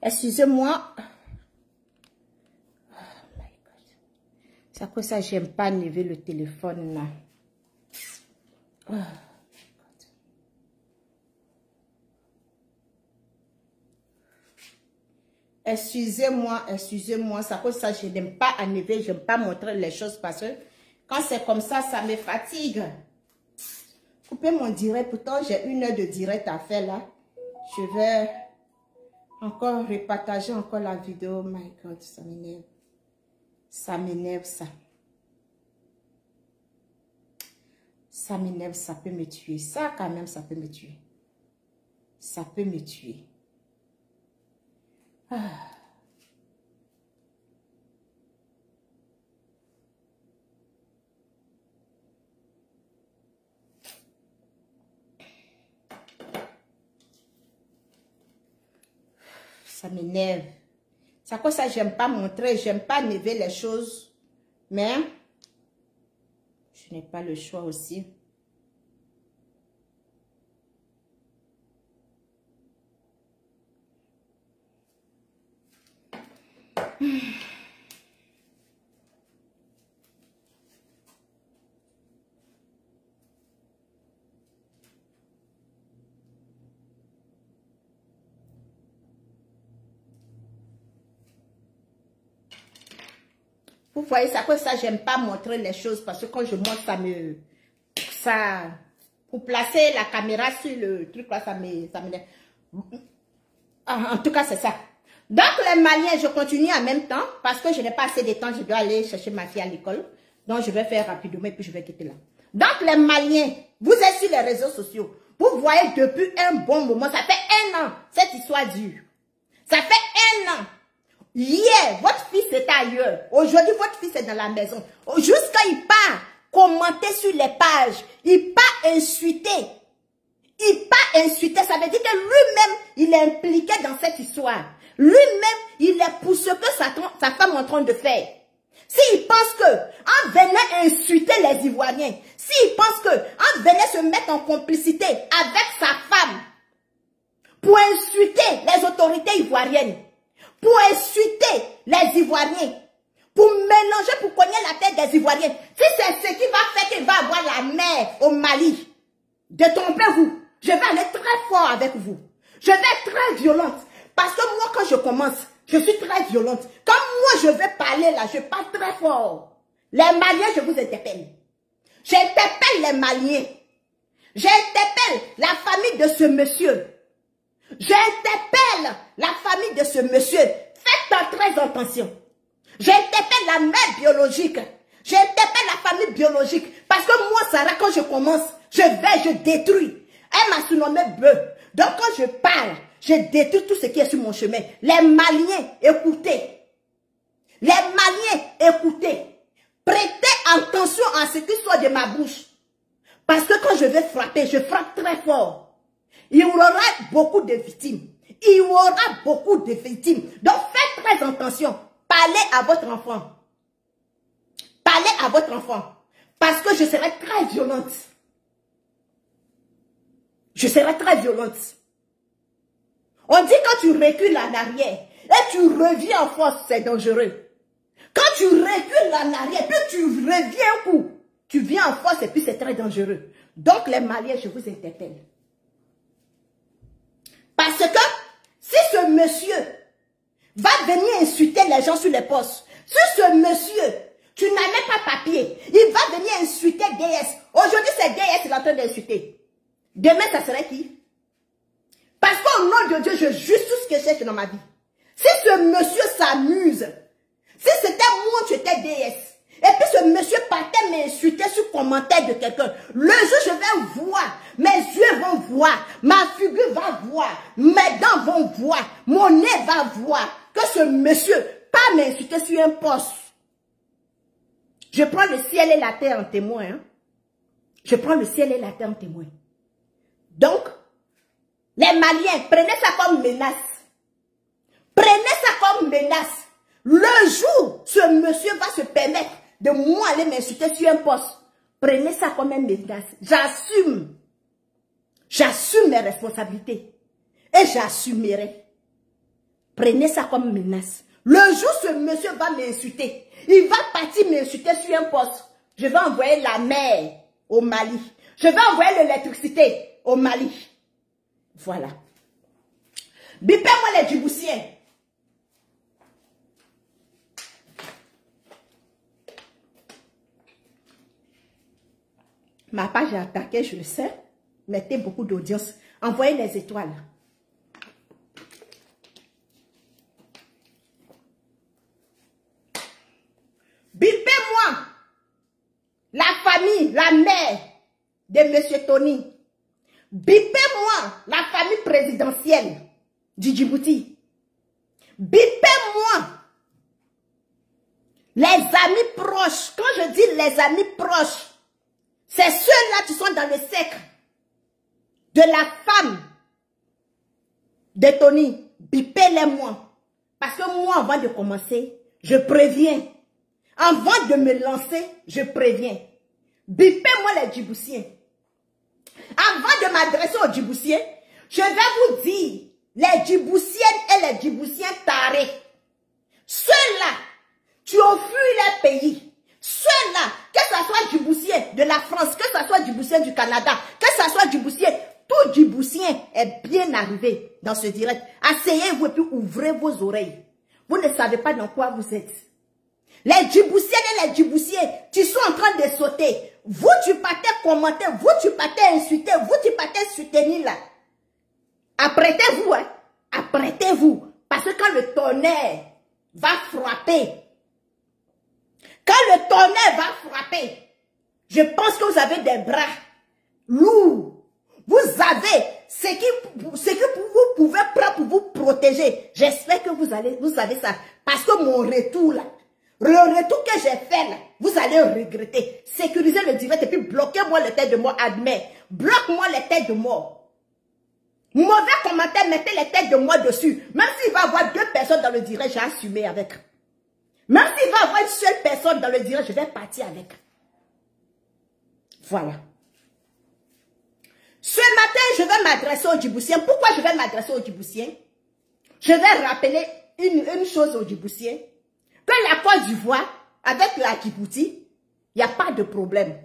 Excusez-moi. Oh my God. C'est à cause ça, j'aime pas lever le téléphone là. Oh. Excusez-moi, c'est à cause ça, je n'aime pas enlever, je n'aime pas montrer les choses parce que quand c'est comme ça me fatigue. Coupez mon direct, pourtant j'ai 1 heure de direct à faire là. Je vais encore repartager encore la vidéo. Oh my God, ça m'énerve. Ça m'énerve ça. Ça m'énerve, ça peut me tuer. Ça quand même, ça peut me tuer. Ça peut me tuer. Ah. Ça m'énerve. C'est à cause ça, j'aime pas montrer, j'aime pas lever les choses. Mais je n'ai pas le choix aussi. Vous voyez, c'est à cause ça, j'aime pas montrer les choses parce que quand je montre, pour placer la caméra sur le truc là, ça me. En tout cas, c'est ça. Donc, les Maliens, je continue en même temps parce que je n'ai pas assez de temps, je dois aller chercher ma fille à l'école. Donc, je vais faire rapidement et puis je vais quitter là. Donc, les Maliens, vous êtes sur les réseaux sociaux. Vous voyez depuis un bon moment, ça fait 1 an, cette histoire dure. Ça fait 1 an. Hier, votre fils est ailleurs. Aujourd'hui, votre fils est dans la maison. Jusqu'à il part commenter sur les pages. Il part insulter. Il part insulter. Ça veut dire que lui-même, il est impliqué dans cette histoire. Lui-même, il est pour ce que sa femme est en train de faire. S'il pense que, en venant insulter les Ivoiriens, s'il pense que, en venant se mettre en complicité avec sa femme, pour insulter les autorités ivoiriennes, pour insulter les Ivoiriens, pour mélanger, pour cogner la tête des Ivoiriens. Si c'est ce qui va faire qu'il va avoir la mer au Mali, détrompez-vous. Je vais aller très fort avec vous. Je vais être très violente. Parce que moi, quand je commence, je suis très violente. Quand moi, je vais parler là, je parle très fort. Les Maliens, je vous interpelle. J'interpelle les Maliens. J'interpelle la famille de ce monsieur. J'interpelle la famille de ce monsieur. Faites très attention. J'interpelle la mère biologique. J'interpelle la famille biologique. Parce que moi, Sarah, quand je commence, je détruis. Elle m'a surnommé bœuf. Donc quand je parle, je détruis tout ce qui est sur mon chemin. Les Maliens, écoutez. Les Maliens, écoutez. Prêtez attention à ce qui sort de ma bouche. Parce que quand je vais frapper, je frappe très fort. Il y aura beaucoup de victimes. Il y aura beaucoup de victimes. Donc faites très attention. Parlez à votre enfant. Parlez à votre enfant. Parce que je serai très violente. Je serai très violente. On dit quand tu recules en arrière et tu reviens en force, c'est dangereux. Quand tu recules en arrière, puis tu reviens un coup, tu viens en force et puis c'est très dangereux. Donc les Maliens, je vous interpelle. Parce que si ce monsieur va venir insulter les gens sur les postes, si ce monsieur, tu n'as même pas papier, il va venir insulter DS. Aujourd'hui, c'est DS qui est en train d'insulter. Demain, ça serait qui? Parce qu'au nom de Dieu, je juge tout ce que j'ai dans ma vie. Si ce monsieur s'amuse, si c'était moi, tu étais DS, et puis ce monsieur partait m'insulter sur commentaire de quelqu'un, le jour je vais voir, mes yeux vont voir, ma figure va voir, mes dents vont voir, mon nez va voir que ce monsieur pas m'insulter sur un poste. Je prends le ciel et la terre en témoin. Hein? Je prends le ciel et la terre en témoin. Donc, les Maliens, prenez ça comme menace. Prenez ça comme menace. Le jour, ce monsieur va se permettre de moi aller m'insulter sur un poste. Prenez ça comme une menace. J'assume. J'assume mes responsabilités. Et j'assumerai. Prenez ça comme menace. Le jour où ce monsieur va m'insulter, il va partir m'insulter sur un poste. Je vais envoyer la mer au Mali. Je vais envoyer l'électricité au Mali. Voilà. Bipez-moi les Djiboutiens. Ma page est attaquée, je le sais. Mettez beaucoup d'audience. Envoyez les étoiles. Bipez-moi la famille, la mère de M. Tony. Bipez-moi la famille présidentielle du Djibouti. Bipez-moi les amis proches. Quand je dis les amis proches, c'est ceux-là qui sont dans le cercle de la femme de Tony. Bipez-les-moi. Parce que moi, avant de commencer, je préviens. Avant de me lancer, je préviens. Bipez-moi les Djiboutiens. Avant de m'adresser aux Djiboutiens, je vais vous dire, les Djiboutiennes et les Djiboutiens tarés, ceux-là qui ont fui leur pays, ceux-là, que ce soit Djiboutien de la France, que ce soit Djiboutien du Canada, que ce soit Djiboutien, tout Djiboutien est bien arrivé dans ce direct. Asseyez-vous et puis ouvrez vos oreilles. Vous ne savez pas dans quoi vous êtes. Les Djiboutiennes et les Djiboutiens, qui sont en train de sauter. Vous, tu partez commenter, vous, tu partez insulter, vous, tu partez soutenir là. Apprêtez-vous, hein. Apprêtez-vous. Parce que quand le tonnerre va frapper, je pense que vous avez des bras lourds. Vous avez ce que vous pouvez prendre pour vous protéger. J'espère que vous savez ça. Parce que mon retour là, le retour que j'ai fait là, vous allez regretter. Sécurisez le direct et puis bloquez-moi les têtes de mort, admets. Bloque-moi les têtes de mort. Mauvais commentaire, mettez les têtes de mort dessus. Même s'il va y avoir 2 personnes dans le direct, j'ai assumé avec. Même s'il va y avoir une seule personne dans le direct, je vais partir avec. Voilà. Ce matin, je vais m'adresser aux Djiboutiens. Pourquoi je vais m'adresser aux Djiboutiens? Je vais rappeler une chose aux Djiboutiens. Que la Côte d'Ivoire, avec la Djibouti, il n'y a pas de problème.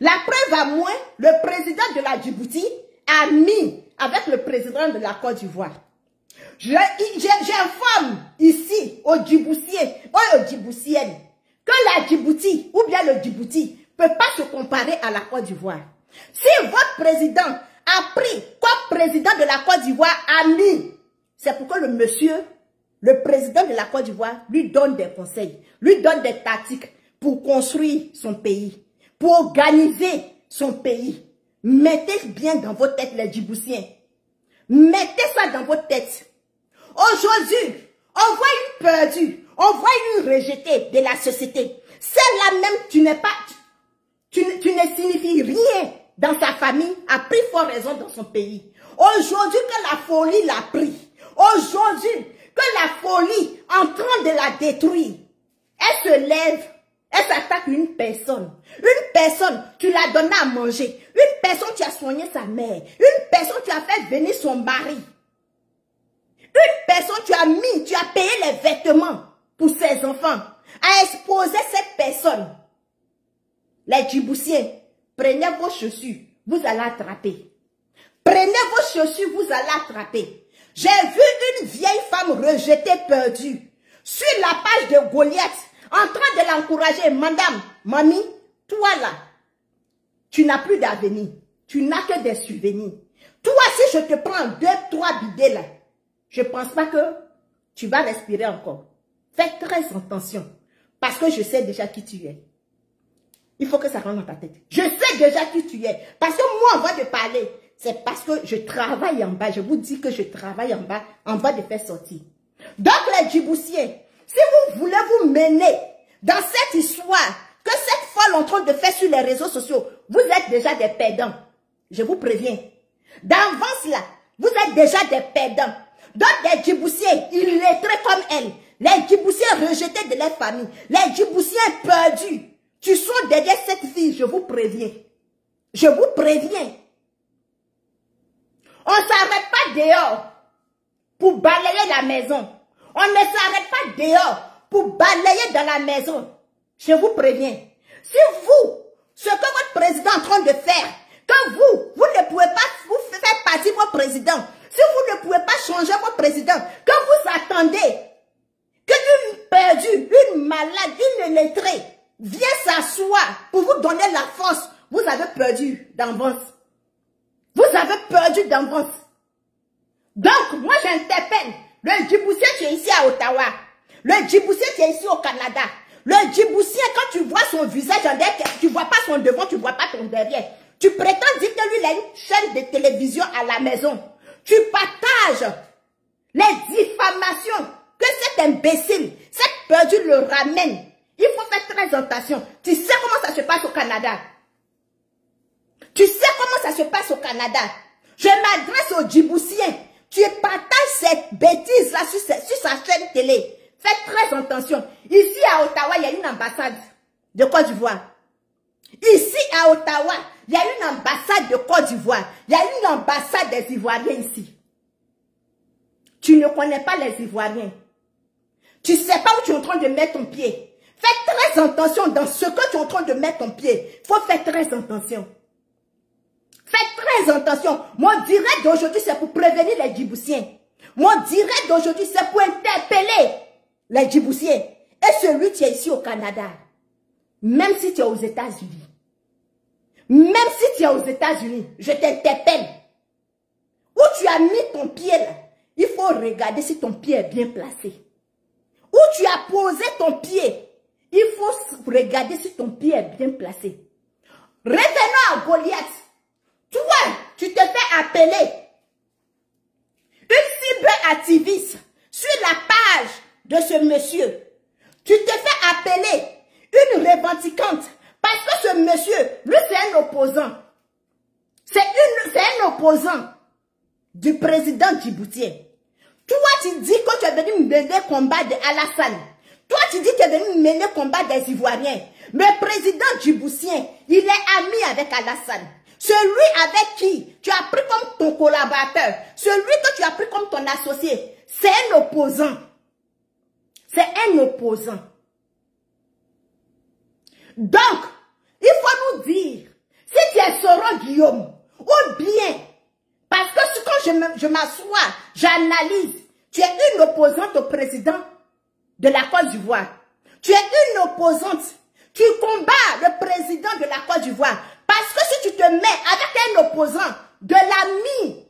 La preuve à moins, le président de la Djibouti a mis avec le président de la Côte d'Ivoire. J'informe ici aux Djiboutiens, aux Djiboutiennes, que la Djibouti ou bien le Djibouti ne peut pas se comparer à la Côte d'Ivoire. Si votre président a pris comme président de la Côte d'Ivoire a mis, c'est pourquoi le monsieur, le président de la Côte d'Ivoire, lui donne des conseils, lui donne des tactiques pour construire son pays, pour organiser son pays. Mettez bien dans vos têtes les Djiboutiens. Mettez ça dans vos têtes. Aujourd'hui, on voit une perdue, on voit une rejetée de la société. Celle-là même, tu ne signifies rien dans sa famille, a pris fort raison dans son pays. Aujourd'hui que la folie l'a pris, aujourd'hui que la folie en train de la détruire, elle se lève, elle s'attaque à une personne. Une personne, tu l'as donné à manger. Une personne, tu as soigné sa mère. Une personne, tu as fait venir son mari. Une personne, tu as payé les vêtements pour ses enfants. A exposé cette personne. Les Djiboutiens, prenez vos chaussures, vous allez attraper. Prenez vos chaussures, vous allez attraper. J'ai vu une vieille femme rejetée, perdue, sur la page de Goliath, en train de l'encourager. Madame, mamie, toi là, tu n'as plus d'avenir. Tu n'as que des souvenirs. Toi, si je te prends 2, 3 bidets là, je ne pense pas que tu vas respirer encore. Fais très attention. Parce que je sais déjà qui tu es. Il faut que ça rentre dans ta tête. Je sais déjà qui tu es. Parce que moi, avant de parler, c'est parce que je travaille en bas. Je vous dis que je travaille en bas de faire sortir. Donc les Djiboutiens, si vous voulez vous mener dans cette histoire que cette folle en train de faire sur les réseaux sociaux, vous êtes déjà des perdants. Je vous préviens. D'avance là, vous êtes déjà des perdants. Donc les Djiboutiens, illettrés comme elle, les Djiboutiens rejetés de leur famille, les Djiboutiens perdus, tu sois derrière cette fille, je vous préviens. Je vous préviens. On ne s'arrête pas dehors pour balayer la maison. On ne s'arrête pas dehors pour balayer dans la maison. Je vous préviens. Si vous, ce que votre président est en train de faire, que vous ne pouvez pas vous faire partie de votre président, si vous ne pouvez pas changer votre président, que vous attendez qu'une perdue, une malade, une illettrée vienne s'asseoir pour vous donner la force, vous avez perdu d'avance. Vous avez perdu d'avance. Donc, moi j'interpelle le Djiboutien qui est ici à Ottawa, le Djiboutien qui est ici au Canada, le Djiboutien, quand tu vois son visage en derrière, tu ne vois pas son devant, tu ne vois pas ton derrière. Tu prétends dire que lui, il a une chaîne de télévision à la maison. Tu partages les diffamations que cet imbécile, cette perdue le ramène. Il faut faire très attention. Tu sais comment ça se passe au Canada. Tu sais comment ça se passe au Canada. Je m'adresse aux Djiboutiens. Tu partages cette bêtise-là sur sa chaîne télé. Faites très attention. Ici à Ottawa, il y a une ambassade de Côte d'Ivoire. Ici à Ottawa, il y a une ambassade de Côte d'Ivoire. Il y a une ambassade des Ivoiriens ici. Tu ne connais pas les Ivoiriens. Tu ne sais pas où tu es en train de mettre ton pied. Fais très attention dans ce que tu es en train de mettre ton pied. Il faut faire très attention. Faites très attention. Mon direct d'aujourd'hui, c'est pour prévenir les Djiboutiens. Mon direct d'aujourd'hui, c'est pour interpeller les Djiboutiens. Et celui qui est ici au Canada. Même si tu es aux États-Unis. Même si tu es aux États-Unis, je t'interpelle. Où tu as mis ton pied là, il faut regarder si ton pied est bien placé. Où tu as posé ton pied, il faut regarder si ton pied est bien placé. Revenons à Goliath. Toi, tu te fais appeler une cyberactiviste sur la page de ce monsieur. Tu te fais appeler une revendiquante parce que ce monsieur, lui c'est un opposant. C'est un opposant du président djiboutien. Toi, tu dis que tu es venu mener le combat de Alassane. Toi, tu dis que tu es venu mener le combat des Ivoiriens. Mais le président djiboutien, il est ami avec Alassane. Celui avec qui tu as pris comme ton collaborateur, celui que tu as pris comme ton associé, c'est un opposant. C'est un opposant. Donc, il faut nous dire, si tu es Soro Guillaume, ou bien, parce que quand je m'assois, j'analyse, tu es une opposante au président de la Côte d'Ivoire. Tu es une opposante. Tu combats le président de la Côte d'Ivoire. Parce que si tu te mets avec un opposant de l'ami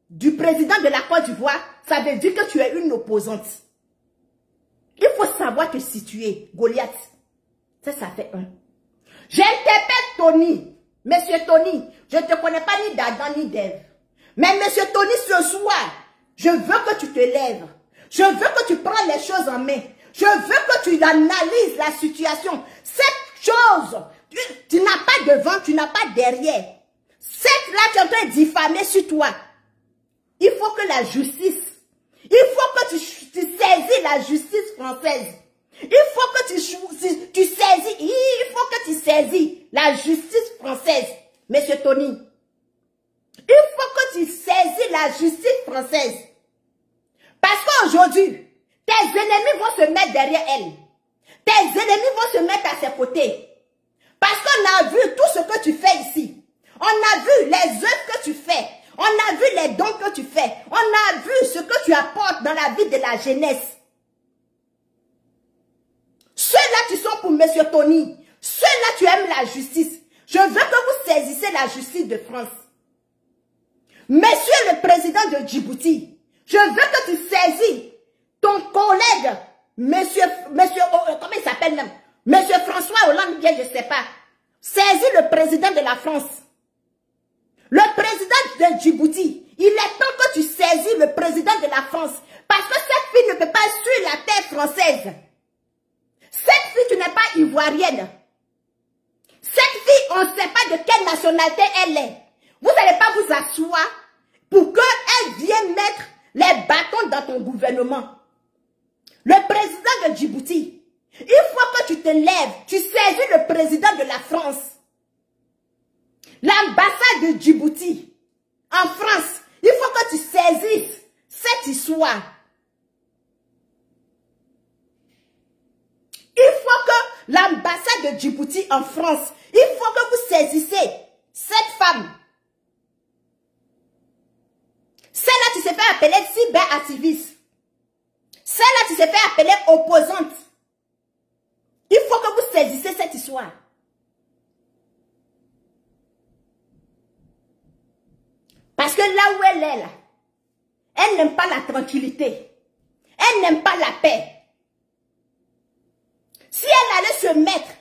du président de la Côte d'Ivoire, ça veut dire que tu es une opposante. Il faut savoir te situer, Goliath. Ça fait un. J'interpelle Tony. Monsieur Tony, je ne te connais pas ni d'Adam ni d'Ève. Mais monsieur Tony, ce soir, je veux que tu te lèves. Je veux que tu prennes les choses en main. Je veux que tu analyses la situation. Cette chose, tu n'as pas devant, tu n'as pas derrière. Cette là, tu es en train de diffamer sur toi. Il faut que la justice, il faut que tu saisis la justice française. Il faut que tu saisis la justice française, monsieur Tony. Il faut que tu saisis la justice française. Parce qu'aujourd'hui, tes ennemis vont se mettre derrière elle. Tes ennemis vont se mettre à ses côtés. Parce qu'on a vu tout ce que tu fais ici. On a vu les œuvres que tu fais. On a vu les dons que tu fais. On a vu ce que tu apportes dans la vie de la jeunesse. Ceux-là, tu sont pour monsieur Tony. Ceux-là, tu aimes la justice. Je veux que vous saisissez la justice de France. Monsieur le président de Djibouti, je veux que tu saisis ton collègue, monsieur, comment il s'appelle même? Monsieur François Hollande, bien je ne sais pas. Saisis le président de la France. Le président de Djibouti, il est temps que tu saisis le président de la France. Parce que cette fille ne peut pas suivre la terre française. Cette fille, tu n'es pas ivoirienne. Cette fille, on ne sait pas de quelle nationalité elle est. Vous n'allez pas vous asseoir pour qu'elle vienne mettre les bâtons dans ton gouvernement. Le président de Djibouti, il faut que tu te lèves, tu saisis le président de la France. L'ambassade de Djibouti, en France, il faut que tu saisisses cette histoire. l'ambassade de Djibouti en France. Il faut que vous saisissez cette femme. Celle-là qui s'est fait appeler cyberactiviste. Celle-là qui s'est fait appeler opposante. Il faut que vous saisissez cette histoire. Parce que là où elle est là, elle n'aime pas la tranquillité. Elle n'aime pas la paix. Si elle allait se mettre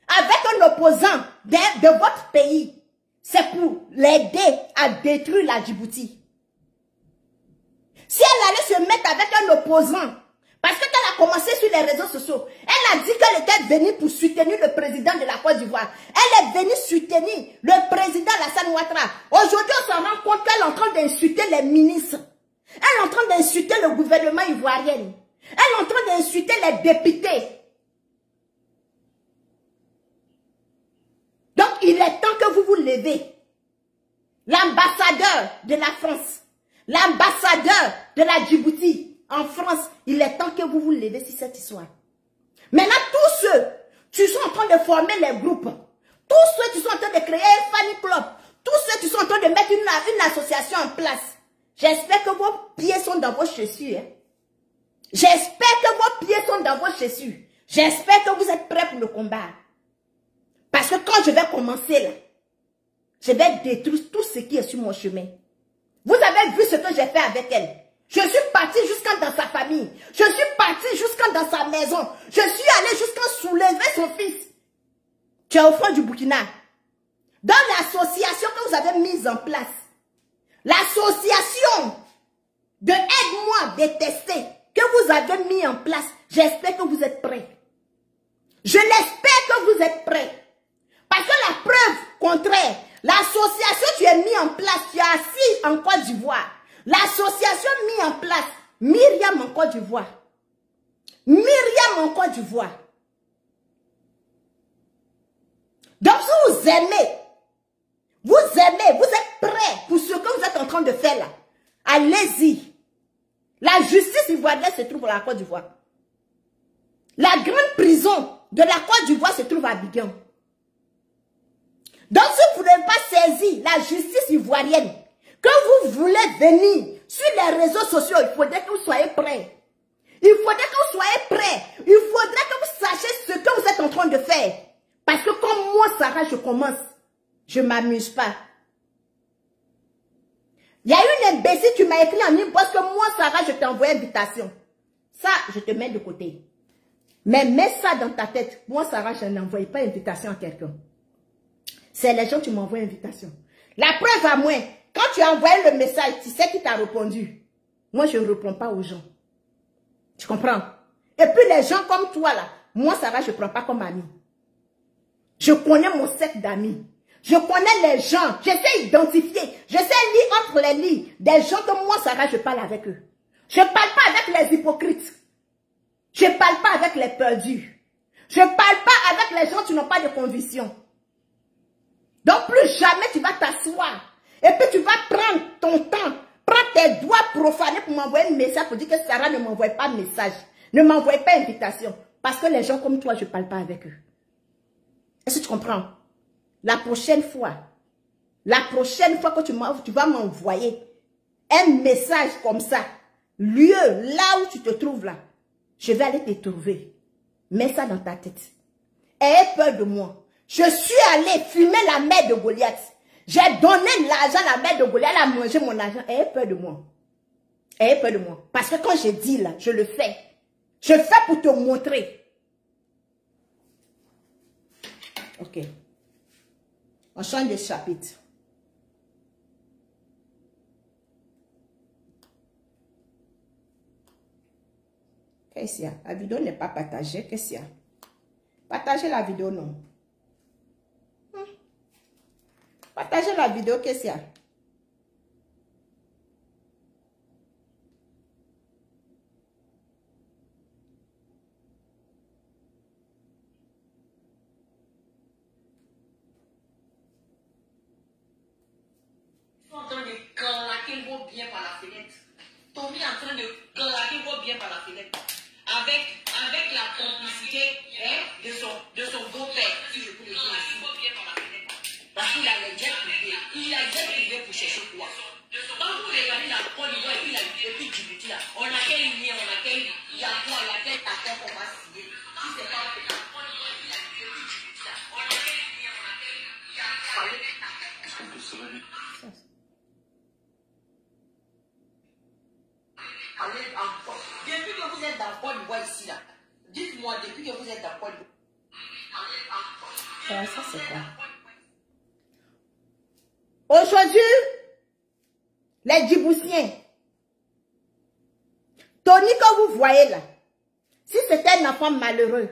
avec un opposant de votre pays, c'est pour l'aider à détruire la Djibouti. Si elle allait se mettre avec un opposant, parce que quand elle a commencé sur les réseaux sociaux, elle a dit qu'elle était venue pour soutenir le président de la Côte d'Ivoire. Elle est venue soutenir le président Alassane Ouattara. Aujourd'hui, on se rend compte qu'elle est en train d'insulter les ministres. Elle est en train d'insulter le gouvernement ivoirien. Elle est en train d'insulter les députés. Donc, il est temps que vous vous levez. L'ambassadeur de la France, l'ambassadeur de la Djibouti en France, il est temps que vous vous levez sur cette histoire. Maintenant, tous ceux qui sont en train de former les groupes, tous ceux qui sont en train de créer un Fanny Club, tous ceux qui sont en train de mettre une association en place, j'espère que vos pieds sont dans vos chaussures. Hein? J'espère que vos pieds sont dans vos chaussures. J'espère que vous êtes prêts pour le combat. Parce que quand je vais commencer là, je vais détruire tout ce qui est sur mon chemin. Vous avez vu ce que j'ai fait avec elle. Je suis partie jusqu'à dans sa famille. Je suis partie jusqu'à dans sa maison. Je suis allée jusqu'à soulever son fils. Tu es au fond du Burkina. Dans l'association que vous avez mise en place, l'association de Aide-moi détester que vous avez mis en place, j'espère que vous êtes prêts. Je l'espère que vous êtes prêts. Parce que la preuve contraire, l'association que tu as mis en place, tu as assis en Côte d'Ivoire. L'association mise en place, Myriam en Côte d'Ivoire. Myriam en Côte d'Ivoire. Donc si vous aimez, vous êtes prêts pour ce que vous êtes en train de faire là. Allez-y. La justice ivoirienne se trouve à la Côte d'Ivoire. La grande prison de la Côte d'Ivoire se trouve à Abidjan. Donc si vous n'avez pas saisi la justice ivoirienne, que vous voulez venir sur les réseaux sociaux, il faudrait que vous soyez prêts. Il faudrait que vous soyez prêts. Il faudrait que vous sachiez ce que vous êtes en train de faire. Parce que comme moi, Sarah, je commence, je ne m'amuse pas. Il y a une imbécile qui m'a écrit en inbox que moi, Sarah, je t'ai envoyé invitation. Ça, je te mets de côté. Mais mets ça dans ta tête. Moi, Sarah, je n'envoie pas invitation à quelqu'un. C'est les gens qui m'envoient invitation. La preuve à moi, quand tu as envoyé le message, tu sais qui t'a répondu. Moi, je ne réponds pas aux gens. Tu comprends? Et puis les gens comme toi là, moi, Sarah, je ne prends pas comme ami. Je connais mon cercle d'amis. Je connais les gens. Je sais identifier. Je sais lire entre les lignes. Des gens comme moi, Sarah, je parle avec eux. Je ne parle pas avec les hypocrites. Je ne parle pas avec les perdus. Je ne parle pas avec les gens qui n'ont pas de conviction. Donc, plus jamais tu vas t'asseoir. Et puis, tu vas prendre ton temps. Prends tes doigts profanés pour m'envoyer un message pour dire que Sarah ne m'envoie pas de message. Ne m'envoie pas invitation. Parce que les gens comme toi, je ne parle pas avec eux. Est-ce que tu comprends? La prochaine fois que tu vas m'envoyer un message comme ça, lieu, là où tu te trouves là, je vais aller te trouver. Mets ça dans ta tête. Ayez peur de moi. Je suis allé fumer la mère de Goliath. J'ai donné l'argent à la mère de Goliath. Elle a mangé mon argent. Ayez peur de moi. Ayez peur de moi. Parce que quand je dis là, je le fais. Je fais pour te montrer. Ok. On change de chapitre. Qu'est-ce qu'il y a? La vidéo n'est pas partagée. Qu'est-ce qu'il y a? Partagez la vidéo, non. Partagez la vidéo, qu'est-ce qu'il y a? Ils sont en train de claquer vos biens par la fenêtre. Tommy est en train de claquer vos biens par la fenêtre. Avec la complicité de accord qu'on va signer. Si c'est pas fait. Est-ce qu'on peut se réveiller? Allez encore. Depuis que vous êtes dans Côte d'Ivoire ici, là, dites-moi, depuis que vous êtes dans Côte d'Ivoire. Ça c'est quoi? Aujourd'hui, les Djiboutiens, Tony que vous voyez là, si c'était un enfant malheureux,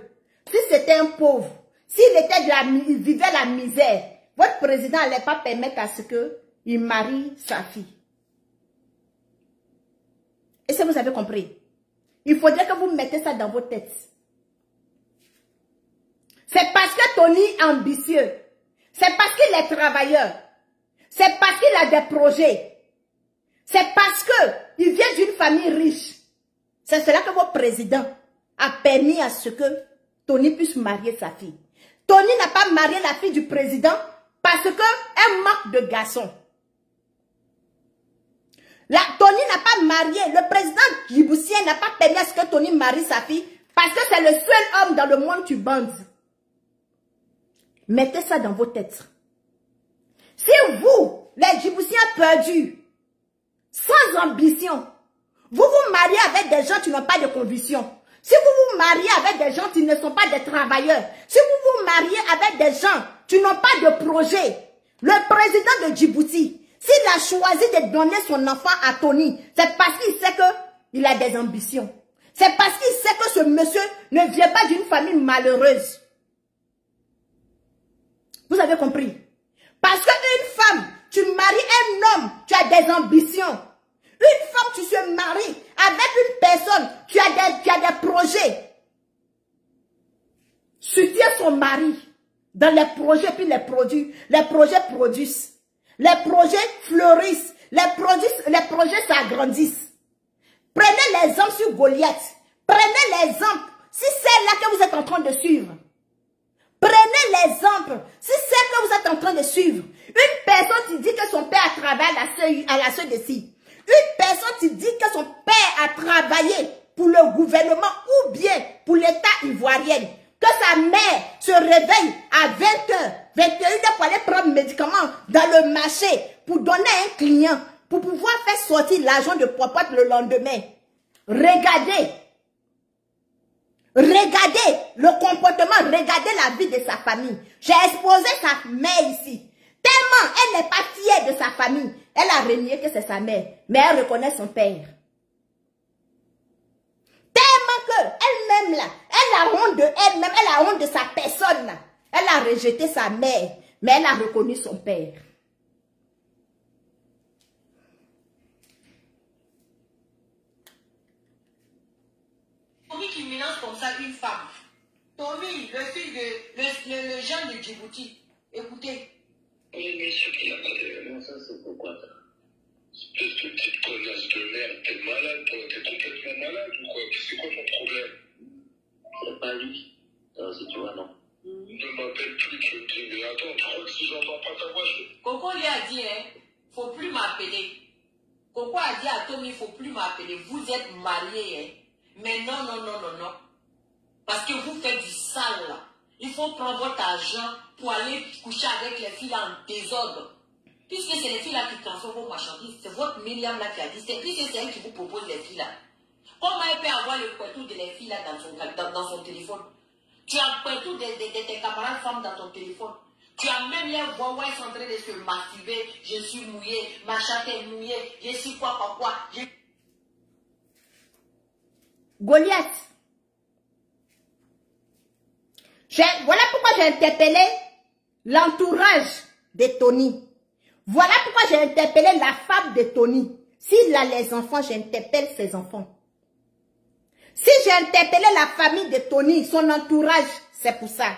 si c'était un pauvre, il vivait la misère, votre président n'allait pas permettre à ce qu'il marie sa fille. Est-ce que vous avez compris? Il faudrait que vous mettez ça dans vos têtes. C'est parce que Tony est ambitieux. C'est parce qu'il est travailleur. C'est parce qu'il a des projets. C'est parce qu'il vient d'une famille riche. C'est cela que votre président a permis à ce que Tony puisse marier sa fille. Tony n'a pas marié la fille du président parce qu'elle manque de garçons. Tony n'a pas marié, le président djiboutien n'a pas permis à ce que Tony marie sa fille parce que c'est le seul homme dans le monde qui bande. Mettez ça dans vos têtes. Si vous, les Djiboutiens perdus, sans ambition, vous vous mariez avec des gens qui n'ont pas de conviction, si vous vous mariez avec des gens qui ne sont pas des travailleurs, si vous vous mariez avec des gens qui n'ont pas de projet, le président de Djibouti, s'il a choisi de donner son enfant à Tony, c'est parce qu'il sait qu'il a des ambitions. C'est parce qu'il sait que ce monsieur ne vient pas d'une famille malheureuse. Vous avez compris? Parce qu'une femme, tu maries un homme, tu as des ambitions. Une femme, tu se maries avec une personne, tu as des projets. Soutiens son mari dans les projets, puis les projets produisent. Les projets fleurissent, les projets s'agrandissent. Prenez l'exemple sur Goliath. Prenez l'exemple, si c'est là que vous êtes en train de suivre. Prenez l'exemple, si c'est que vous êtes en train de suivre. Une personne qui dit que son père a travaillé à la CEDECI. Une personne qui dit que son père a travaillé pour le gouvernement ou bien pour l'État ivoirien. Que sa mère se réveille à 20h, 21h pour aller prendre médicaments dans le marché pour donner à un client, pour pouvoir faire sortir l'argent de popote le lendemain. Regardez. Regardez le comportement, regardez la vie de sa famille. J'ai exposé sa mère ici. Tellement elle n'est pas fière de sa famille. Elle a renié que c'est sa mère, mais elle reconnaît son père. Tellement que elle-même là, elle a honte de elle-même, elle a honte de sa personne là. Elle a rejeté sa mère, mais elle a reconnu son père. Tommy qui mélange comme ça une femme. Tommy, le fils de le jeune de Djibouti. Écoutez. Oui, bien sûr qu'il n'a pas d'éléments, ça c'est pourquoi ça. Espèce de petite connasse de merde, t'es malade toi, t'es complètement malade ou quoi? C'est quoi ton problème? C'est pas lui. Si tu vois, non. Ne m'appelle plus, je te dis, mais attends, tu crois que si j'entends pas ta voix, je... Coco lui a dit, hein, faut plus m'appeler. Coco a dit à Tommy, faut plus m'appeler. Vous êtes mariés, hein. Mais non, non, non, non, non. Parce que vous faites du sale, là. Il faut prendre votre argent pour aller coucher avec les filles là en désordre. Puisque c'est les filles là qui transforment vos marchandises. C'est votre Myriam là qui a dit. Puisque c'est elle qui vous propose les filles là. Comment elle peut avoir le poitou de les filles là dans son téléphone? Tu as le poitou de tes camarades femmes dans ton téléphone. Tu as même les voix où elles sont en train de se masturber. Je suis mouillée, ma chatte est mouillée, je suis quoi. Goliath. Voilà pourquoi j'ai interpellé l'entourage de Tony. Voilà pourquoi j'ai interpellé la femme de Tony. S'il a les enfants, j'interpelle ses enfants. Si j'ai interpellé la famille de Tony, son entourage, c'est pour ça.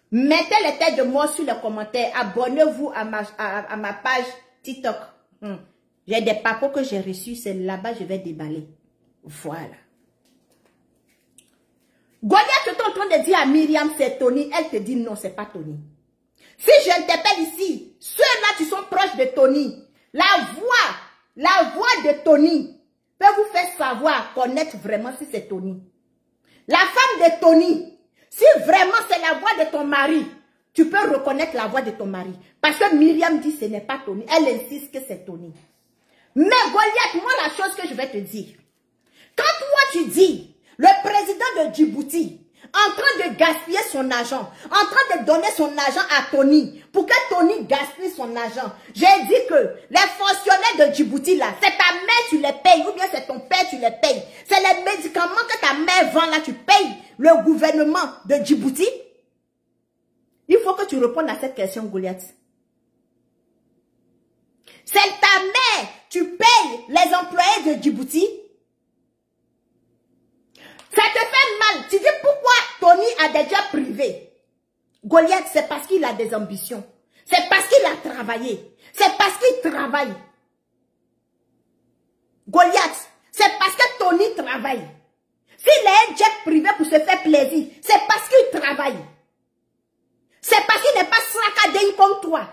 Mettez les têtes de moi sur les commentaires. Abonnez-vous à ma page TikTok. J'ai des papos que j'ai reçus, c'est là-bas je vais déballer. Voilà. Goliath est en train de dire à Myriam, c'est Tony. Elle te dit non, c'est pas Tony. Si j'interpelle ici, ceux-là qui sont proches de Tony, la voix de Tony peut vous faire savoir, connaître vraiment si c'est Tony. La femme de Tony, si vraiment c'est la voix de ton mari, tu peux reconnaître la voix de ton mari. Parce que Myriam dit que ce n'est pas Tony. Elle insiste que c'est Tony. Mais Goliath, moi la chose que je vais te dire. Quand toi tu dis, le président de Djibouti, en train de gaspiller son argent, en train de donner son argent à Tony, pour que Tony gaspille son argent, j'ai dit que les fonctionnaires de Djibouti là, c'est ta mère tu les payes, ou bien c'est ton père tu les payes. C'est les médicaments que ta mère vend là, tu payes le gouvernement de Djibouti. Il faut que tu répondes à cette question, Goliath. C'est ta mère, tu payes les employés de Djibouti. Ça te fait mal. Tu dis pourquoi Tony a des jobs privés. Goliath, c'est parce qu'il a des ambitions. C'est parce qu'il a travaillé. C'est parce qu'il travaille. Goliath, c'est parce que Tony travaille. S'il a un jet privé pour se faire plaisir, c'est parce qu'il travaille. C'est parce qu'il n'est pas slacadin comme toi.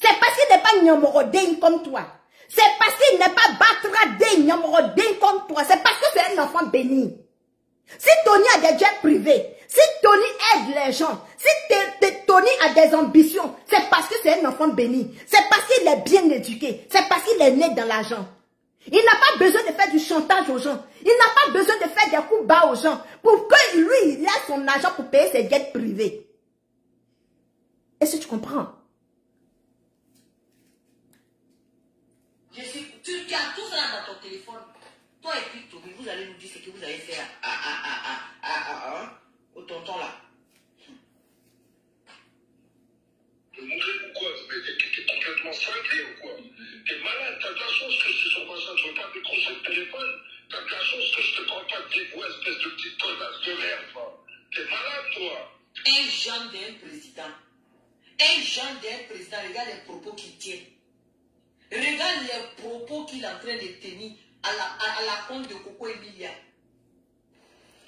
C'est parce qu'il n'est pas nyamorodin comme toi. C'est parce qu'il n'est pas batradin, nyamorodin comme toi. C'est parce que c'est un enfant béni. Si Tony a des jets privés, si Tony aide les gens, si Tony a des ambitions, c'est parce que c'est un enfant béni. C'est parce qu'il est bien éduqué. C'est parce qu'il est né dans l'argent. Il n'a pas besoin de faire du chantage aux gens. Il n'a pas besoin de faire des coups bas aux gens pour que lui, il ait son argent pour payer ses jets privés. Est-ce que tu comprends? Tu as tout ça dans ton téléphone. Toi et puis Toby, vous allez nous dire ce que vous avez fait au tonton là. Te montrer pourquoi? Mais t'es complètement cinglé ou quoi? T'es malade, t'as de la chance que je suis sur ma chaîne, je veux pas décrocher le téléphone. T'as de la chance que je te prends pas de tes voix, espèce de petite connasse de merde, quoi. T'es malade, toi. Un genre d'un président. Un genre d'un président, regarde les propos qu'il tient. Regarde les propos qu'il est en train de tenir à la compte de Coco Emilia.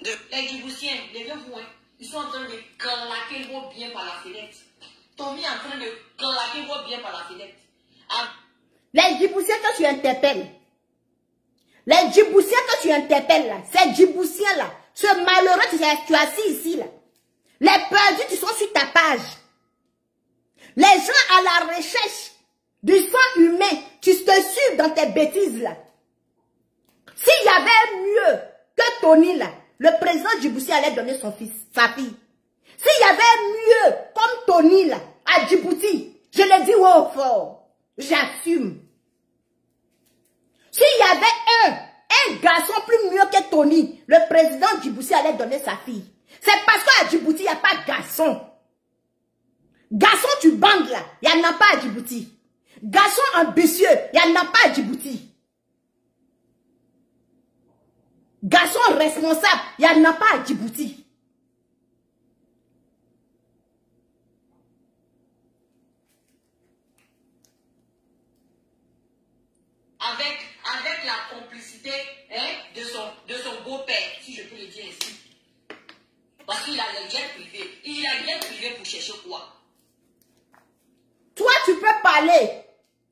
Les Djiboutiens, les vieux vous, ils sont en train de claquer vos biens par la fenêtre. Tommy est en train de claquer vos biens par la fenêtre. Les Djiboutiens que tu interpelles, les Djiboutiens que tu interpelles là, ces Djiboutiens là, ce malheureux tu as assis ici là, les perdus qui sont sur ta page, les gens à la recherche du sang humain, tu te suives dans tes bêtises là. S'il y avait mieux que Tony là, le président Djibouti allait donner son fils, sa fille. S'il y avait mieux comme Tony là, à Djibouti, je le dis haut fort, j'assume. S'il y avait un garçon plus mieux que Tony, le président Djibouti allait donner sa fille. C'est parce qu'à Djibouti, il n'y a pas de garçon. Garçon, tu bandes là, il n'y en a pas à Djibouti. Garçon ambitieux, il n'y en a pas à Djibouti. Garçon responsable, il n'y en a pas à Djibouti. Avec la complicité de son beau-père, si je peux le dire ainsi. Parce qu'il a les jets privés. Il a les jets privés pour chercher quoi? Toi, tu peux parler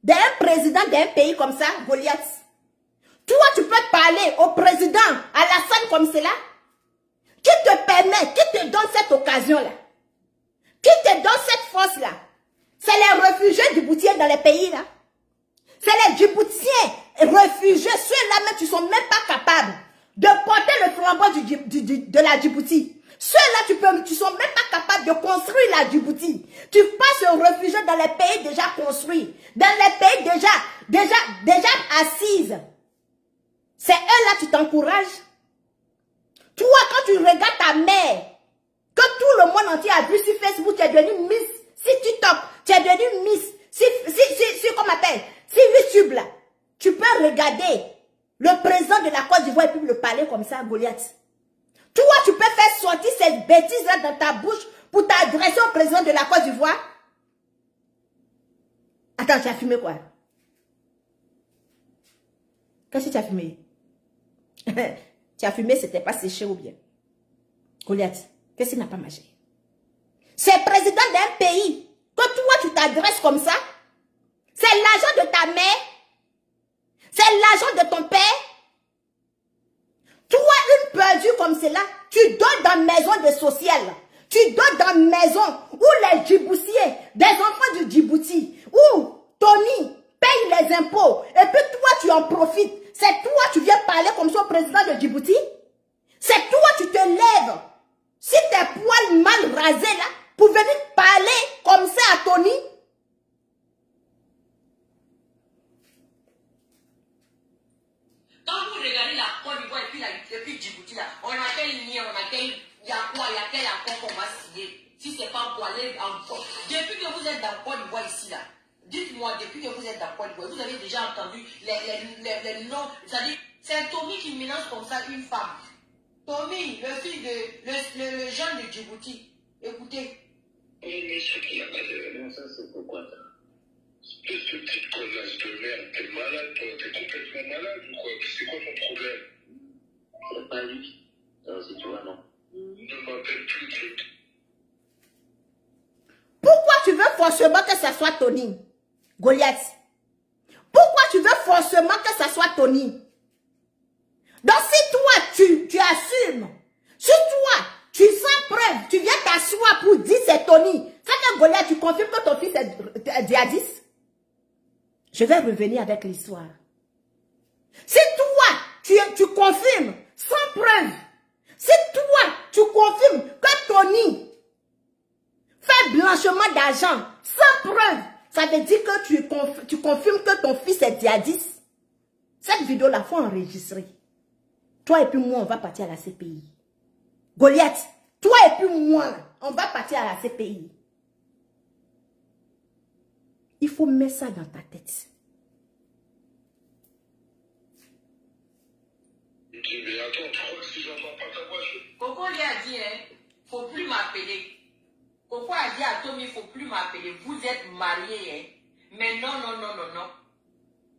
d'un président d'un pays comme ça, Goliath. Toi, tu peux parler au président Alassane comme cela. Qui te permet, qui te donne cette occasion-là? Qui te donne cette force-là? C'est les réfugiés djiboutiens dans les pays là. C'est les Djiboutiens réfugiés, ceux-là même qui ne sont même pas capables de porter le flambeau de la Djibouti. Ceux-là, tu ne sont même pas capables de construire la Djibouti. Tu passes au réfugié dans les pays déjà construits, dans les pays déjà assises. C'est eux-là qui t'encouragent. Toi, quand tu regardes ta mère, que tout le monde entier a vu sur Facebook, tu es devenu Miss, sur TikTok, tu es devenu Miss, comment on appelle, sur YouTube là, tu peux regarder le président de la Côte d'Ivoire et puis le parler comme ça, Goliath. Toi, tu peux faire sortir cette bêtise là dans ta bouche pour t'adresser au président de la Côte d'Ivoire. Attends, tu as fumé quoi? Qu'est-ce que tu as fumé? Tu as fumé, c'était pas séché ou bien? Goliath, qu'est-ce qui n'a pas marché? C'est le président d'un pays que toi tu t'adresses comme ça. C'est l'argent de ta mère. C'est l'argent de ton père. Toi, une perdue comme comme cela, tu dors dans maison de social. Tu dors dans maison où les Djiboutiens, des enfants du Djibouti, où Tony paye les impôts, et puis toi tu en profites. C'est toi tu viens parler comme ça au président de Djibouti. C'est toi tu te lèves. Si tes poils mal rasés là, pour venir parler comme ça à Tony. Quand vous regardez la Côte d'Ivoire et puis Djibouti là, on a quel lien, on a quel, il y a quoi, il y a quel accord qu'on va signer. Si c'est pas pour aller encore. Depuis que vous êtes dans Côte d'Ivoire ici là, dites-moi, depuis que vous êtes dans Côte d'Ivoire, vous avez déjà entendu les noms, c'est-à-dire, c'est Tommy qui mélange comme ça une femme. Tommy, le fils de, le jeune de Djibouti. Écoutez. Oui, mais ce qu'il n'y a pas de... Non, ça c'est pourquoi ça. Espèce de petite connasse de merde, t'es malade toi, t'es complètement malade ou quoi? C'est quoi ton problème? C'est pas lui. Non, c'est toi, non. Ne m'appelle plus, truc. Pourquoi tu veux forcément que ça soit Tony, Goliath? Pourquoi tu veux forcément que ça soit Tony? Donc si toi, tu assumes, si toi, tu sens preuve, tu viens t'asseoir pour dire c'est Tony, ça que Goliath, tu confirmes que ton fils est djihadiste? Je vais revenir avec l'histoire. Si toi, tu confirmes sans preuve, si toi, tu confirmes que Tony fait blanchiment d'argent sans preuve, ça veut dire que tu confirmes que ton fils est djihadiste. Cette vidéo-là, il faut enregistrer. Toi et puis moi, on va partir à la CPI. Goliath, toi et puis moi, on va partir à la CPI. Il faut mettre ça dans ta tête. Mais attends, tu crois que si j'entends pas ta voix, Coco lui a dit, hein, faut plus m'appeler. Coco a dit à Tommy, faut plus m'appeler. Vous êtes mariés, hein. Mais non, non, non, non, non.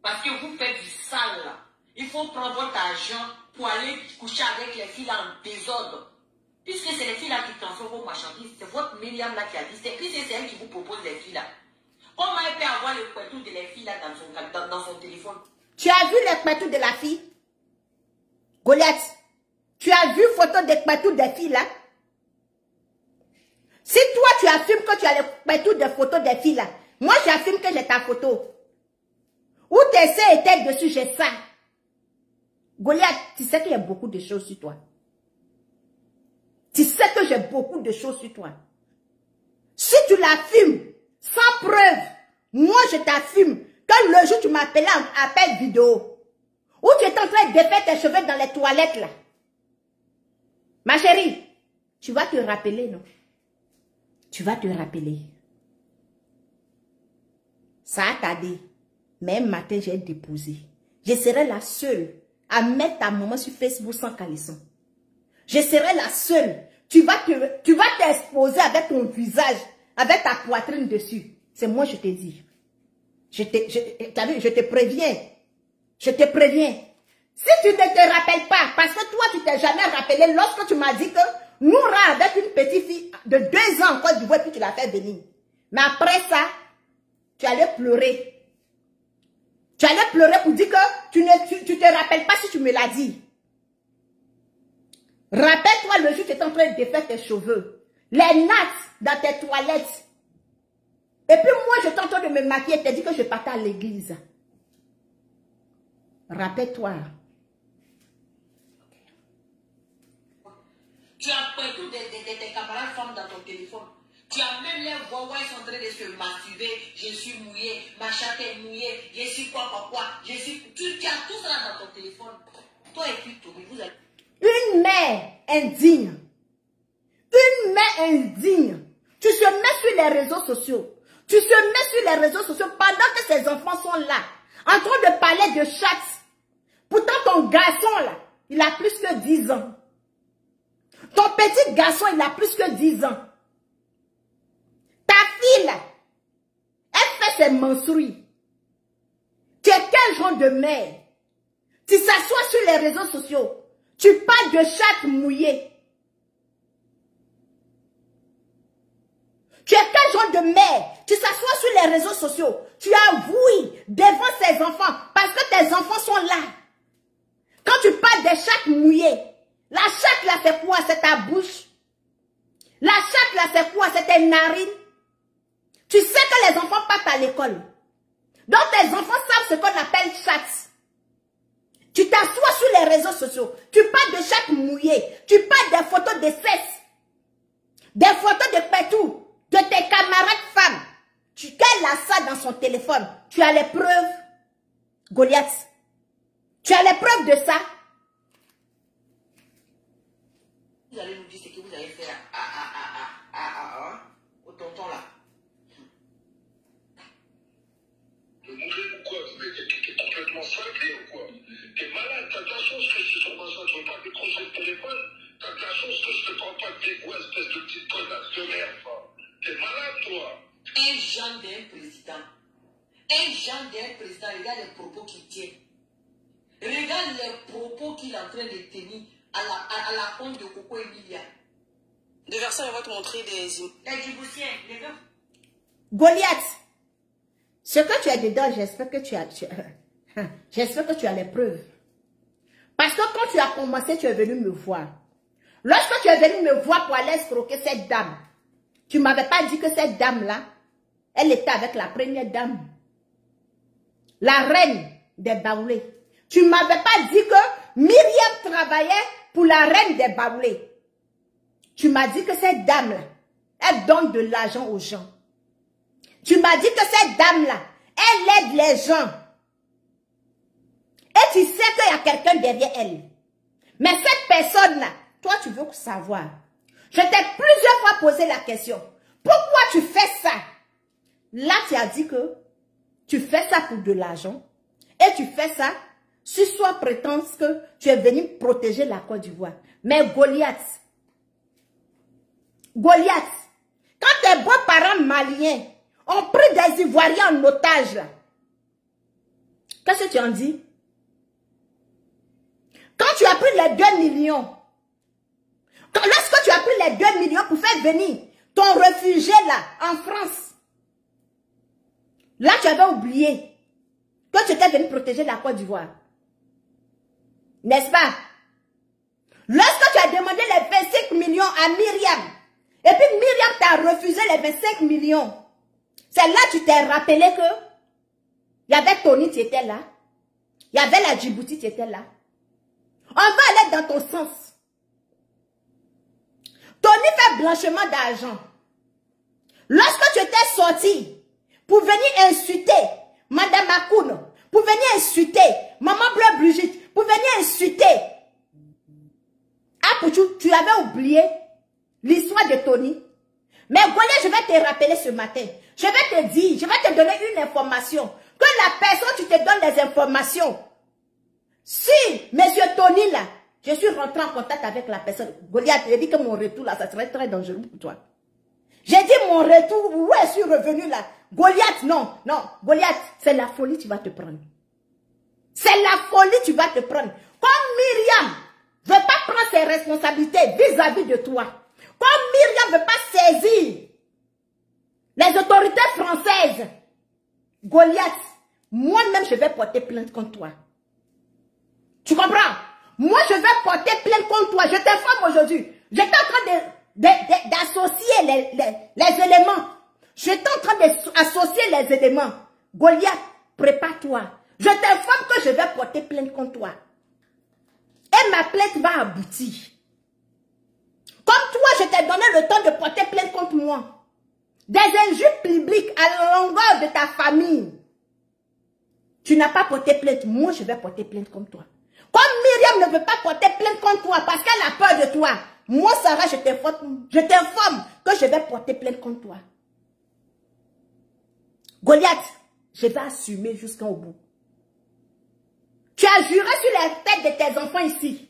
Parce que vous faites du sale, là. Il faut prendre votre argent pour aller coucher avec les filles là en désordre. Puisque c'est les filles là qui transforment vos marchandises. C'est votre Myriam là qui a dit. C'est elle qui vous propose les filles là. Comment elle peut avoir le pétou de les filles là dans son téléphone? Tu as vu les pétou de la fille? Goliath, tu as vu photo des pétou des filles là? Si toi tu affirmes que tu as les pétou des photos des filles là, moi j'affirme que j'ai ta photo. Où tes seins étaient dessus, j'ai ça. Goliath, tu sais qu'il y a beaucoup de choses sur toi. Tu sais que j'ai beaucoup de choses sur toi. Si tu l'affirmes sans preuve, moi je t'affirme que le jour où tu m'appelais en appel vidéo, où tu étais en train de défaire tes cheveux dans les toilettes là, ma chérie, tu vas te rappeler, non? Tu vas te rappeler. Ça a tardé. Même matin, j'ai déposé. Je serai la seule à mettre ta maman sur Facebook sans caleçon. Je serai la seule. Tu vas t'exposer avec ton visage, avec ta poitrine dessus. C'est moi, je te dis. Je te préviens. Je te préviens. Si tu ne te rappelles pas, parce que toi, tu t'es jamais rappelé lorsque tu m'as dit que Noura avec une petite fille de 2 ans en Côte d'Ivoire, puis tu l'as fait venir. Mais après ça, tu allais pleurer. Tu allais pleurer pour dire que tu te rappelles pas si tu me l'as dit. Rappelle-toi le jour où tu étais en train de défaire tes cheveux. Les nattes dans tes toilettes. Et puis moi, j'étais en train de me maquiller et t'ai dit que je partais à l'église. Rappelle-toi. Tu as perdu tes camarades femmes dans ton téléphone. Tu as même les voix où ils sont en train de se masturber. Je suis mouillée, ma chatte est mouillée, je suis quoi. Tu as tout ça dans ton téléphone. Toi et puis Tommy, vous avez... Une mère indigne. Une mère indigne. Tu se mets sur les réseaux sociaux. Tu se mets sur les réseaux sociaux pendant que ces enfants sont là, en train de parler de chatte. Pourtant, ton garçon là, il a plus que 10 ans. Ton petit garçon, il a plus que 10 ans. Ta fille là, elle fait ses menstrues. Tu es quel genre de mère? Tu s'assois sur les réseaux sociaux. Tu parles de chatte mouillée. Tu es quel genre de mère? Tu s'assois sur les réseaux sociaux. Tu avoues devant ses enfants parce que tes enfants sont là. Quand tu parles des chattes mouillées, la chatte chatte là, c'est quoi? C'est ta bouche. La chatte là, c'est quoi? C'est tes narines. Tu sais que les enfants partent à l'école. Donc tes enfants savent ce qu'on appelle chatte. Tu t'assois sur les réseaux sociaux. Tu parles de chatte mouillée. Tu parles des photos de sexe. Des photos de pétou. De tes camarades femmes. Qu'elle a ça dans son téléphone. Tu as les preuves. Goliath. Tu as les preuves de ça. Vous allez nous dire ce que vous avez fait au tonton là. Le mourir ou quoi? T'es complètement cinglé ou quoi? T'es malade, t'as de la chance que je suis sur ma soeur, tu veux pas décrocher le téléphone? T'as de la chance que je te parle pas de des voix, espèce de petite connasse de merde, quoi. T'es malade, toi. Un genre d'un président. Un genre d'un président, regarde les propos qu'il tient. Regarde les propos qu'il est en train de tenir à la compte de Coco Emilia. De version, on va te montrer des Djiboutiens, les gars. Goliath, ce que tu as dedans, j'espère que j'espère que tu as les preuves. Parce que quand tu as commencé, tu es venu me voir. Lorsque tu es venu me voir pour aller escroquer cette dame, tu ne m'avais pas dit que cette dame-là, elle était avec la première dame. La reine des Baoulés. Tu ne m'avais pas dit que Myriam travaillait pour la reine des Baoulés. Tu m'as dit que cette dame-là, elle donne de l'argent aux gens. Tu m'as dit que cette dame-là, elle aide les gens. Et tu sais qu'il y a quelqu'un derrière elle. Mais cette personne-là, toi tu veux savoir. Je t'ai plusieurs fois posé la question. Pourquoi tu fais ça? Là tu as dit que tu fais ça pour de l'argent. Et tu fais ça sur soi prétence que tu es venu protéger la Côte d'Ivoire. Mais Goliath, quand tes beaux-parents maliens ont pris des Ivoiriens en otage, là, qu'est-ce que tu en dis? Quand tu as pris les 2 millions, lorsque tu as pris les 2 millions pour faire venir ton réfugié là, en France, là tu avais oublié que tu étais venu protéger la Côte d'Ivoire. N'est-ce pas? Lorsque tu as demandé les 25 millions à Myriam, et puis Myriam t'a refusé les 25 millions, c'est là que tu t'es rappelé que il y avait Tony qui était là, il y avait la Djibouti qui était là. On va aller dans ton sens. Tony fait blanchiment d'argent. Lorsque tu étais sorti pour venir insulter Madame Akoun, pour venir insulter Maman Bleu Brigitte, pour venir insulter Apouchou, tu avais oublié l'histoire de Tony. Mais Goliath, je vais te rappeler ce matin. Je vais te dire, je vais te donner une information. Que la personne, tu te donnes des informations. Si, monsieur Tony là, je suis rentré en contact avec la personne, Goliath, j'ai dit que mon retour là, ça serait très dangereux pour toi. J'ai dit mon retour, où je suis revenu là. Goliath, non, Goliath, c'est la folie, tu vas te prendre. C'est la folie, tu vas te prendre. Comme Myriam ne veut pas prendre ses responsabilités vis-à-vis de toi. Comme Myriam ne veut pas saisir les autorités françaises. Goliath, moi-même, je vais porter plainte contre toi. Tu comprends? Moi, je vais porter plainte contre toi. Je t'informe aujourd'hui. J'étais en train d'associer les éléments. J'étais en train d'associer les éléments. Goliath, prépare-toi. Je t'informe que je vais porter plainte contre toi. Et ma plainte va aboutir. Comme toi, je t'ai donné le temps de porter plainte contre moi. Des injures publiques à la longueur de ta famille. Tu n'as pas porté plainte. Moi, je vais porter plainte contre toi. Comme Myriam ne veut pas porter plainte contre toi parce qu'elle a peur de toi. Moi, Sarah, je t'informe que je vais porter plainte contre toi. Goliath, je vais assumer jusqu'au bout. Tu as juré sur la tête de tes enfants ici.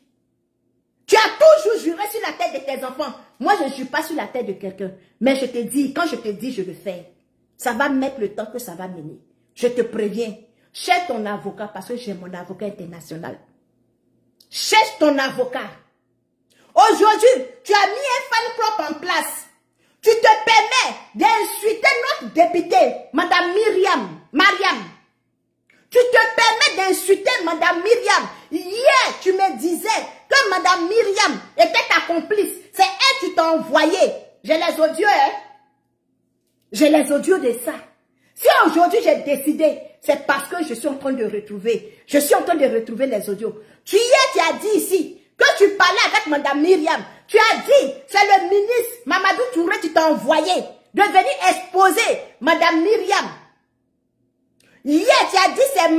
Tu as toujours juré sur la tête de tes enfants. Moi, je ne jure pas sur la tête de quelqu'un. Mais je te dis, quand je te dis, je le fais. Ça va mettre le temps que ça va mener. Je te préviens. Cherche ton avocat parce que j'ai mon avocat international. Cherche ton avocat. Aujourd'hui, tu as mis un fan club en place. Tu te permets d'insulter notre députée, Madame Mariam. Tu te permets d'insulter Madame Myriam. Hier, tu me disais que Madame Myriam était envoyé. J'ai les audios, hein. J'ai les audios de ça. Si aujourd'hui j'ai décidé, c'est parce que je suis en train de retrouver. Je suis en train de retrouver les audios. Tu as dit ici que tu parlais avec Madame Myriam. Tu as dit, c'est le ministre Mamadou Touré qui t'a envoyé de venir exposer Madame Myriam. Hier, tu as dit c'est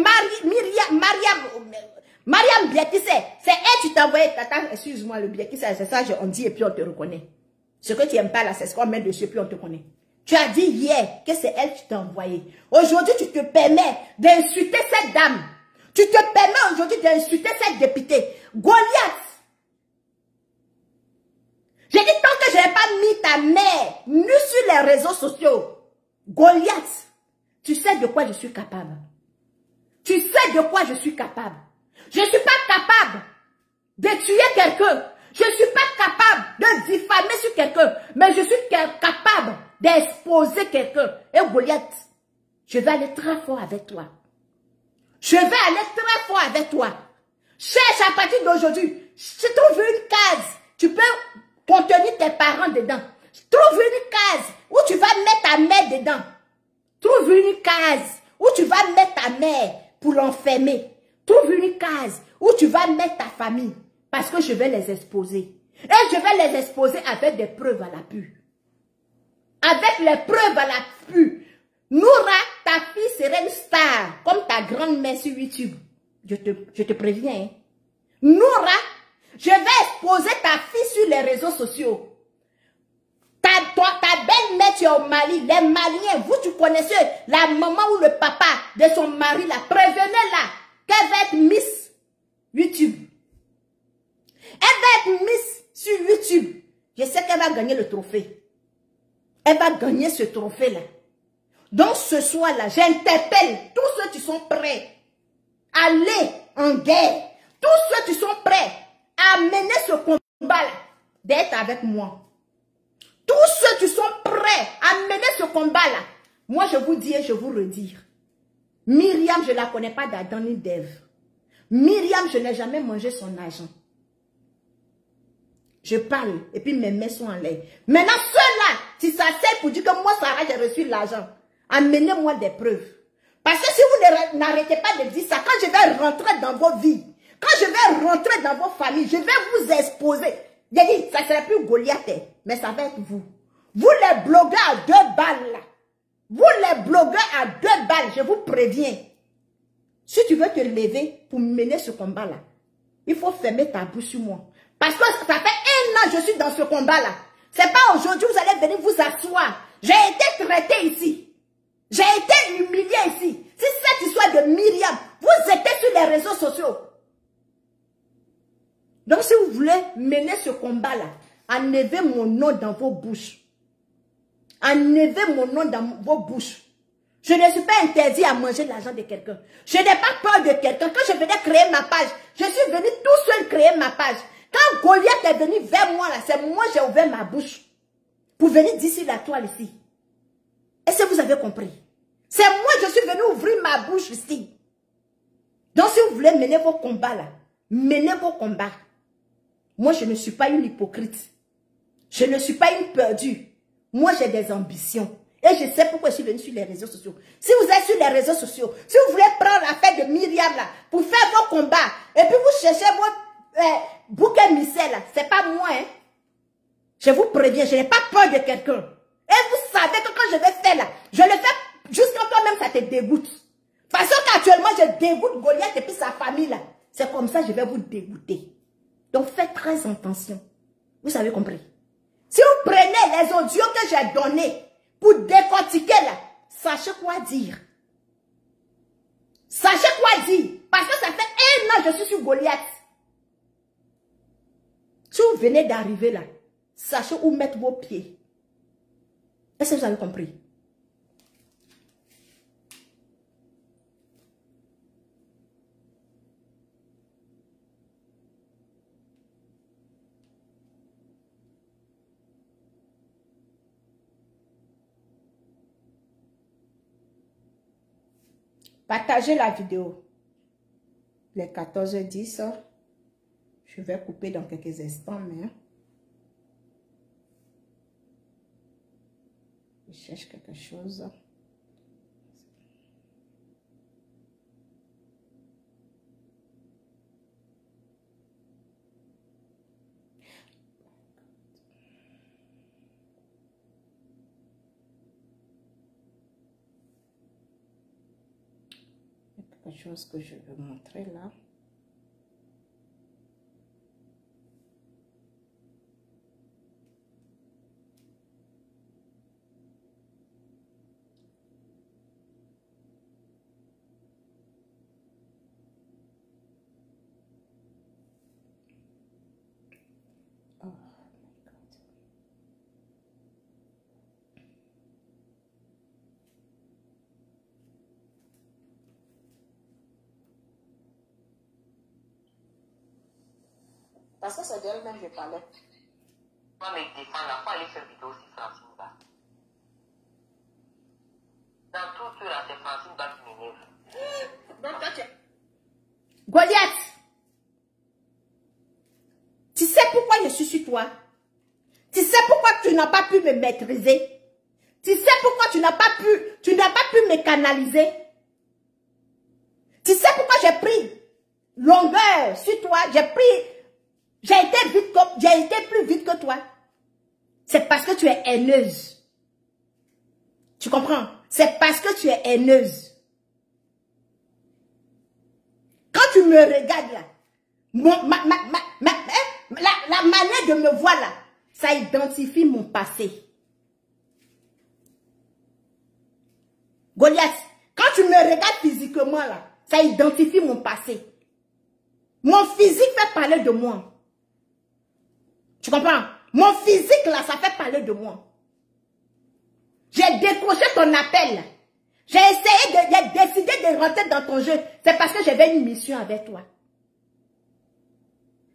Mariam Biakissé. C'est elle qui t'a envoyé. Attends, excuse-moi, le Biakissé, c'est ça, on dit et puis on te reconnaît. Ce que tu n'aimes pas là, c'est ce qu'on met dessus et puis on te connaît. Tu as dit hier que c'est elle qui t'a envoyé. Aujourd'hui, tu te permets d'insulter cette dame. Tu te permets aujourd'hui d'insulter cette députée. Goliath. J'ai dit tant que je n'ai pas mis ta mère nue sur les réseaux sociaux. Goliath, tu sais de quoi je suis capable. Tu sais de quoi je suis capable. Je ne suis pas capable de tuer quelqu'un. Je ne suis pas capable de diffamer sur quelqu'un. Mais je suis capable d'exposer quelqu'un. Et Goliath, je vais aller très fort avec toi. Je vais aller très fort avec toi. Cherche à partir d'aujourd'hui. Je trouve une case. Tu peux contenir tes parents dedans. Trouve une case où tu vas mettre ta mère dedans. Trouve une case où tu vas mettre ta mère pour l'enfermer. Trouve une case où tu vas mettre ta famille. Parce que je vais les exposer. Et je vais les exposer avec des preuves à l'appui. Avec les preuves à l'appui. Noura, ta fille serait une star. Comme ta grand-mère sur YouTube. Je te préviens. Hein. Noura, je vais exposer ta fille sur les réseaux sociaux. Ta belle-mère, tu es au Mali. Les Maliens, vous, tu connaissez la maman ou le papa de son mari là. Prévenez-la qu'elle va être Miss YouTube. Elle va être Miss sur YouTube. Je sais qu'elle va gagner le trophée. Elle va gagner ce trophée-là. Donc ce soir-là, j'interpelle tous ceux qui sont prêts à aller en guerre. Tous ceux qui sont prêts à mener ce combat-là, d'être avec moi. Tous ceux qui sont prêts à mener ce combat-là, moi je vous dis et je vous redire. Myriam, je ne la connais pas d'Adam ni d'Ève. Myriam, je n'ai jamais mangé son argent. Je parle et puis mes mains sont en l'air. Maintenant, ceux-là, si ça sert pour dire que moi, Sarah, j'ai reçu l'argent, amenez-moi des preuves. Parce que si vous n'arrêtez pas de dire ça, quand je vais rentrer dans vos vies, quand je vais rentrer dans vos familles, je vais vous exposer. J'ai dit, ça ne sera plus Goliath, mais ça va être vous. Vous les blogueurs à 2 balles, là. Vous les blogueurs à 2 balles, je vous préviens. Si tu veux te lever pour mener ce combat-là, il faut fermer ta bouche sur moi. Parce que ça fait 1 an que je suis dans ce combat-là. C'est pas aujourd'hui vous allez venir vous asseoir. J'ai été traité ici. J'ai été humilié ici. Si cette histoire de Myriam, vous étiez sur les réseaux sociaux. Donc si vous voulez mener ce combat-là, enlevez mon nom dans vos bouches. Enlevez mon nom dans vos bouches. Je ne suis pas interdit à manger l'argent de quelqu'un. Je n'ai pas peur de quelqu'un. Quand je venais créer ma page, je suis venu tout seul créer ma page. Quand Goliath est venu vers moi, là, c'est moi qui ai ouvert ma bouche pour venir d'ici la toile ici. Est-ce que vous avez compris? C'est moi qui suis venu ouvrir ma bouche ici. Donc si vous voulez mener vos combats là, menez vos combats. Moi, je ne suis pas une hypocrite. Je ne suis pas une perdue. Moi, j'ai des ambitions. Et je sais pourquoi je suis venue sur les réseaux sociaux. Si vous êtes sur les réseaux sociaux, si vous voulez prendre l'affaire de Myriam là, pour faire vos combats, et puis vous cherchez votre bouc émissaire là, c'est pas moi. Hein. Je vous préviens, je n'ai pas peur de quelqu'un. Et vous savez que quand je vais faire là, je le fais jusqu'à toi-même, ça te dégoûte. Parce qu'actuellement, je dégoûte Goliath et puis sa famille là. C'est comme ça que je vais vous dégoûter. Donc faites très attention. Vous avez compris? Si vous prenez les audios que j'ai donnés pour décortiquer là, sachez quoi dire. Sachez quoi dire. Parce que ça fait 1 an que je suis sur Goliath. Si vous venez d'arriver là, sachez où mettre vos pieds. Est-ce que vous avez compris? Partagez la vidéo. Les 14h10. Je vais couper dans quelques instants, mais... Je cherche quelque chose. Quelque chose que je veux montrer là. Oh my God. Parce que c'est d'elle-même que je parlais. Moi, mais défends là, faut aller faire vidéo aussi, Francine Ba. Dans tout cela, c'est Francine Ba qui m'énerve. Donc, toi, Goliath, tu sais pourquoi je suis sur toi? Tu sais pourquoi tu n'as pas pu me maîtriser? Tu sais pourquoi tu n'as pas pu me canaliser? Tu sais pourquoi j'ai pris longueur sur toi? J'ai été plus vite que toi. C'est parce que tu es haineuse. Tu comprends? C'est parce que tu es haineuse. Quand tu me regardes là, la manière de me voir là, ça identifie mon passé. Goliath, quand tu me regardes physiquement là, ça identifie mon passé. Mon physique fait parler de moi. Tu comprends? Mon physique là, ça fait parler de moi. J'ai décroché ton appel. J'ai décidé de rentrer dans ton jeu. C'est parce que j'avais une mission avec toi.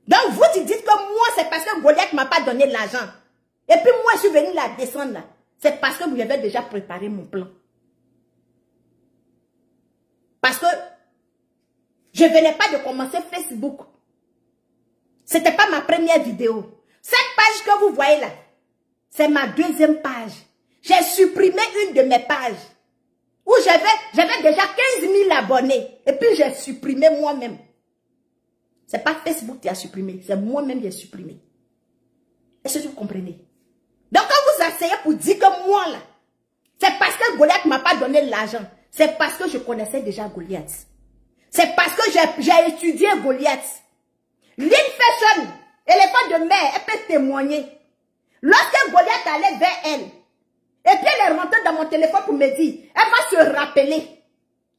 Donc vous dites que moi, c'est parce que Goliath ne m'a pas donné l'argent. Et puis moi, je suis venu la descendre là. C'est parce que vous avez déjà préparé mon plan. Parce que je ne venais pas de commencer Facebook. Ce n'était pas ma première vidéo. Cette page que vous voyez là, c'est ma deuxième page. J'ai supprimé une de mes pages où j'avais déjà 15 000 abonnés. Et puis j'ai supprimé moi-même. Ce n'est pas Facebook qui a supprimé, c'est moi-même qui ai supprimé. Est-ce que vous comprenez? Donc quand vous asseyez pour dire que moi là, c'est parce que Goliath ne m'a pas donné l'argent. C'est parce que je connaissais déjà Goliath. C'est parce que j'ai étudié Goliath. Lynn Fashion, éléphant de mer, elle peut témoigner. Lorsque Goliath allait vers elle, et puis elle est rentrée dans mon téléphone pour me dire, elle va se rappeler.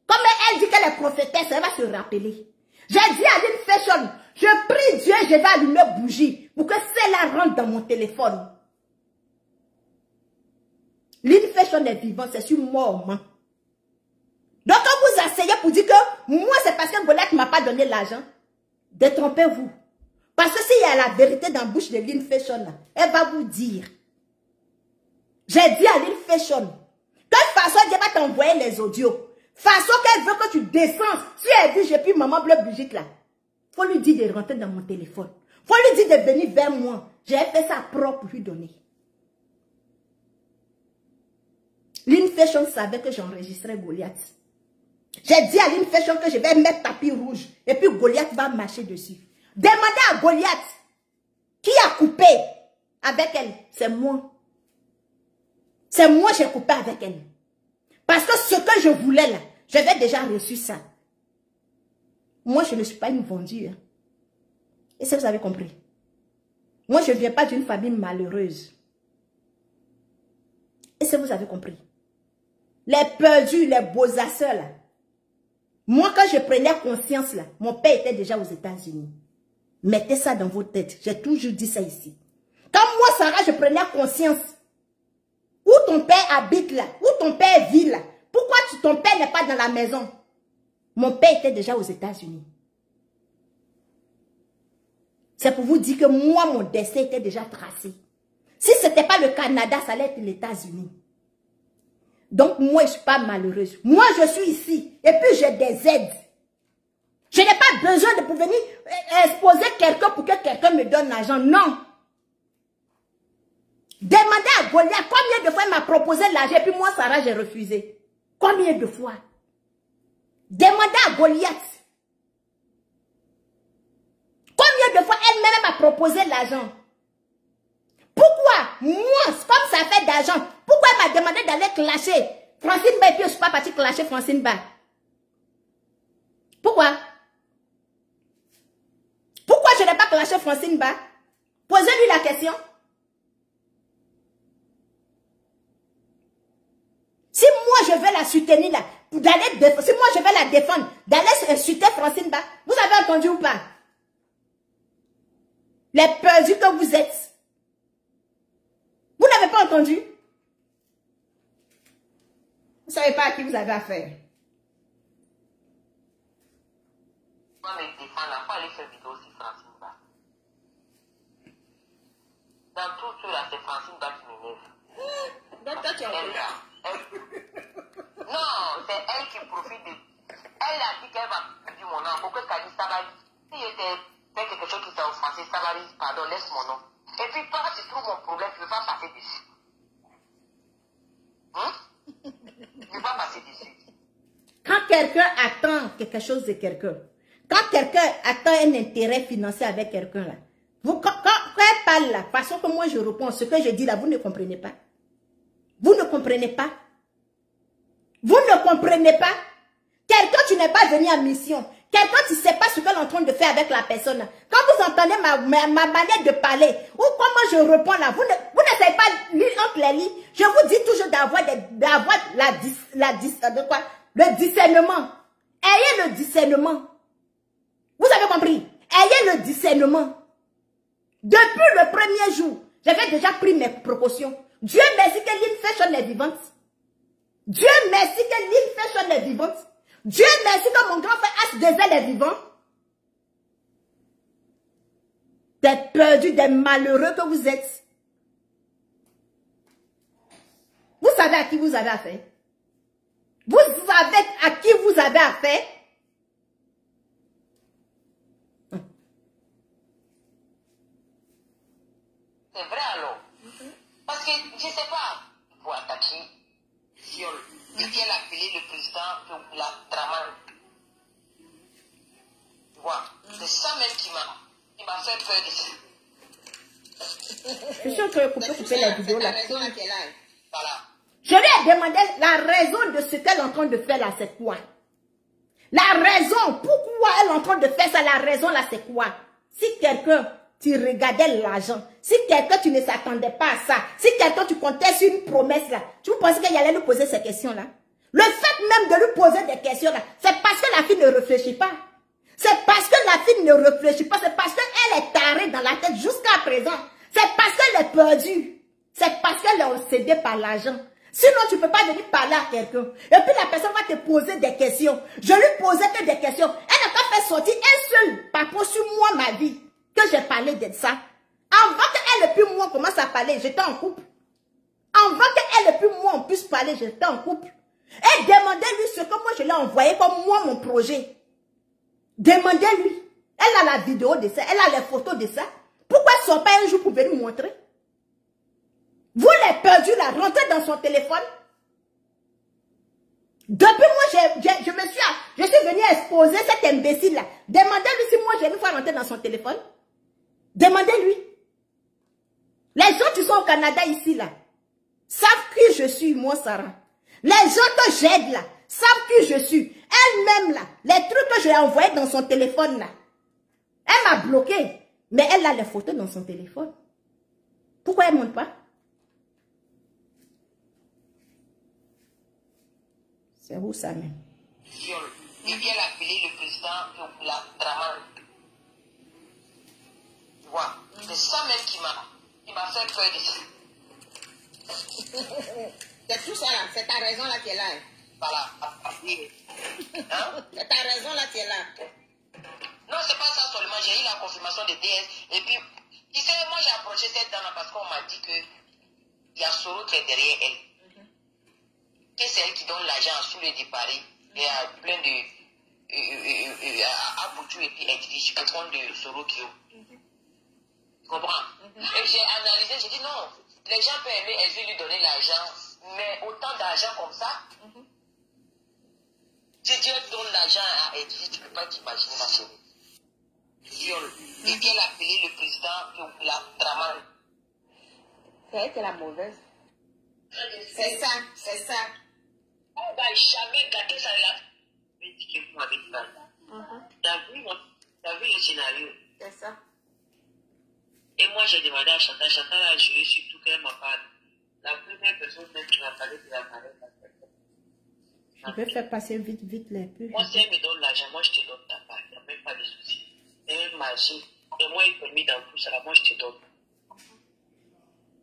Comme elle dit qu'elle est prophétesse, elle va se rappeler. J'ai dit à Lynn Fashion, je prie Dieu, je vais allumer bougie pour que celle-là rentre dans mon téléphone. Lynn Fashion est vivante, c'est sur mort. Donc quand vous asseyez pour dire que moi c'est parce que Goliath ne m'a pas donné l'argent, détrompez-vous. Parce que s'il y a la vérité dans la bouche de Lynn Fashion, elle va vous dire. J'ai dit à Lynn Fashion, quelle façon Dieu va t'envoyer les audios. Façon qu'elle veut que tu descendes. Si elle dit, j'ai plus maman bleue Brigitte là, faut lui dire de rentrer dans mon téléphone. Faut lui dire de venir vers moi. J'ai fait ça propre pour lui donner. Lynn Fashion savait que j'enregistrais Goliath. J'ai dit à Lynn Fashion que je vais mettre tapis rouge. Et puis Goliath va marcher dessus. Demandez à Goliath qui a coupé avec elle. C'est moi. C'est moi qui ai coupé avec elle. Parce que ce que je voulais là, j'avais déjà reçu ça. Moi, je ne suis pas une vendue. Hein. Et ça, vous avez compris. Moi, je ne viens pas d'une famille malheureuse. Et ça, vous avez compris. Les perdus, les beaux-asseurs là. Moi, quand je prenais conscience là, mon père était déjà aux États-Unis. Mettez ça dans vos têtes. J'ai toujours dit ça ici. Quand moi, Sarah, je prenais conscience. Où ton père habite là, où ton père vit là. Pourquoi ton père n'est pas dans la maison? Mon père était déjà aux États-Unis. C'est pour vous dire que moi, mon destin était déjà tracé. Si ce n'était pas le Canada, ça allait être les États-Unis. Donc, moi, je ne suis pas malheureuse. Moi, je suis ici. Et puis, j'ai des aides. Je n'ai pas besoin de venir exposer quelqu'un pour que quelqu'un me donne l'argent. Non. Demandez à Goliath combien de fois il m'a proposé l'argent et puis moi, Sarah, j'ai refusé. Combien de fois? Demandez à Goliath. Combien de fois elle-même m'a proposé l'argent? Pourquoi moi, comme ça fait d'argent, pourquoi elle m'a demandé d'aller clasher Francine Ba et puis je ne suis pas partie clasher Francine Ba? Pourquoi? Pourquoi je n'ai pas clashé Francine Ba? Posez-lui la question. Si moi je vais la soutenir là, si moi je vais la défendre, d'aller insulter Francine Ba, vous avez entendu ou pas? Les perdus que vous êtes. Vous n'avez pas entendu? Vous ne savez pas à qui vous avez affaire. Moi, me défendre, là, faut aller faire vidéo aussi Francine Ba. Dans tout cela, c'est Francine Ba qui m'énerve. Donc toi tu es Non, c'est elle qui profite de... Elle a dit qu'elle va dire mon nom. Pourquoi qu'elle dit Sabari? Si j'étais fait quelque chose qui t'a offensé, Sabari, pardon, laisse mon nom. Et puis toi, tu trouves mon problème, tu ne veux pas passer dessus. Hein? Tu ne veux pas passer dessus. Quand quelqu'un attend quelque chose de quelqu'un, quand quelqu'un attend un intérêt financier avec quelqu'un là, quand elle parle là, façon que moi je réponds, ce que je dis là, vous ne comprenez pas. Vous ne comprenez pas. Vous ne comprenez pas. Quelqu'un, tu n'es pas venu en mission. Quelqu'un, tu ne sais pas ce qu'elle est en train de faire avec la personne. Quand vous entendez ma manière de parler, ou comment je réponds là, vous n'essayez pas de lire entre les lignes. Je vous dis toujours d'avoir le discernement. Ayez le discernement. Vous avez compris? Ayez le discernement. Depuis le premier jour, j'avais déjà pris mes précautions. Dieu merci que Lynn Fashion est vivante. Dieu merci que Lynn Fashion est vivante. Dieu merci que mon grand frère H2L est vivant. Des perdus, des malheureux que vous êtes. Vous savez à qui vous avez affaire? Vous savez à qui vous avez affaire? C'est vrai alors. Parce que, je ne sais pas, pour attaquer, si elle a appelé le président de la Draman. Tu vois, c'est ça même qui m'a fait peur de ça. Je suis en train de couper la vidéo là. Voilà. Je lui ai demandé la raison de ce qu'elle est en train de faire là, c'est quoi? La raison, pourquoi elle est en train de faire ça, la raison là, c'est quoi? Si quelqu'un, tu regardais l'argent, si quelqu'un, tu ne s'attendais pas à ça, si quelqu'un, tu comptais sur une promesse là, tu pensais qu'il allait lui poser ces questions là? Le fait même de lui poser des questions là, c'est parce que la fille ne réfléchit pas. C'est parce que la fille ne réfléchit pas, c'est parce qu'elle est tarée dans la tête jusqu'à présent. C'est parce qu'elle est perdue. C'est parce qu'elle est obsédée par l'argent. Sinon, tu ne peux pas venir parler à quelqu'un. Et puis la personne va te poser des questions. Je lui posais que des questions. Elle n'a pas fait sortir un seul papier sur moi, ma vie, que j'ai parlé de ça. Avant qu'elle et puis moi commence à parler, j'étais en couple. Avant qu'elle et puis moi on puisse parler, j'étais en couple. Et demandez-lui ce que moi je l'ai envoyé comme moi mon projet. Demandez-lui. Elle a la vidéo de ça, elle a les photos de ça. Pourquoi elle ne sort pas un jour pour venir nous montrer? Vous l'avez perdu là, rentrez dans son téléphone. Depuis moi, je suis venue exposer cet imbécile là. Demandez-lui si moi j'ai une fois rentré dans son téléphone. Demandez-lui. Les gens qui sont au Canada ici là, savent qui je suis, moi Sarah. Les gens que j'aide là, savent qui je suis. Elle-même là, les trucs que j'ai envoyés dans son téléphone là, elle m'a bloqué. Mais elle a les photos dans son téléphone. Pourquoi elle ne montre pas? C'est où ça même? Et puis elle a appelé le président de la Draman. Tu vois, c'est ça même qui m'a fait peur de ça. C'est tout ça là, c'est ta raison là qui est là. Voilà. Hein? C'est ta raison là qui est là. Non, c'est pas ça seulement. J'ai eu la confirmation de DS. Et puis, tu sais, moi j'ai approché cette dame parce qu'on m'a dit qu'il y a Soro qui est derrière elle. Que c'est elle qui donne l'argent sous le départ. Et à plein de. À Boutou et puis elle dirige au compte de Soro Kyo. Tu comprends? Et j'ai analysé, j'ai dit non, les gens peuvent aimer essayer de lui donner l'argent, mais autant d'argent comme ça, si Dieu donne l'argent à Edwige, tu ne peux pas t'imaginer ma chérie. Viol. Et qu'elle a appelé le président de la Draman. C'est elle qui est la mauvaise. C'est ça, c'est ça. On ne va jamais gâter ça là. Mais dis que vous m'avez dit là. T'as vu le scénario? C'est ça. Et moi j'ai demandé à Chantal, Chantal a joué sur tout qu'elle m'a parlé. La première personne même qui m'a parlé, c'est la marraine. Je vais faire passer vite les pubs. Moi, si elle me donne l'argent, moi je te donne ta part. Il n'y a même pas de souci. C'est un marché. Et moi, il permet dans tout ça, moi je te donne.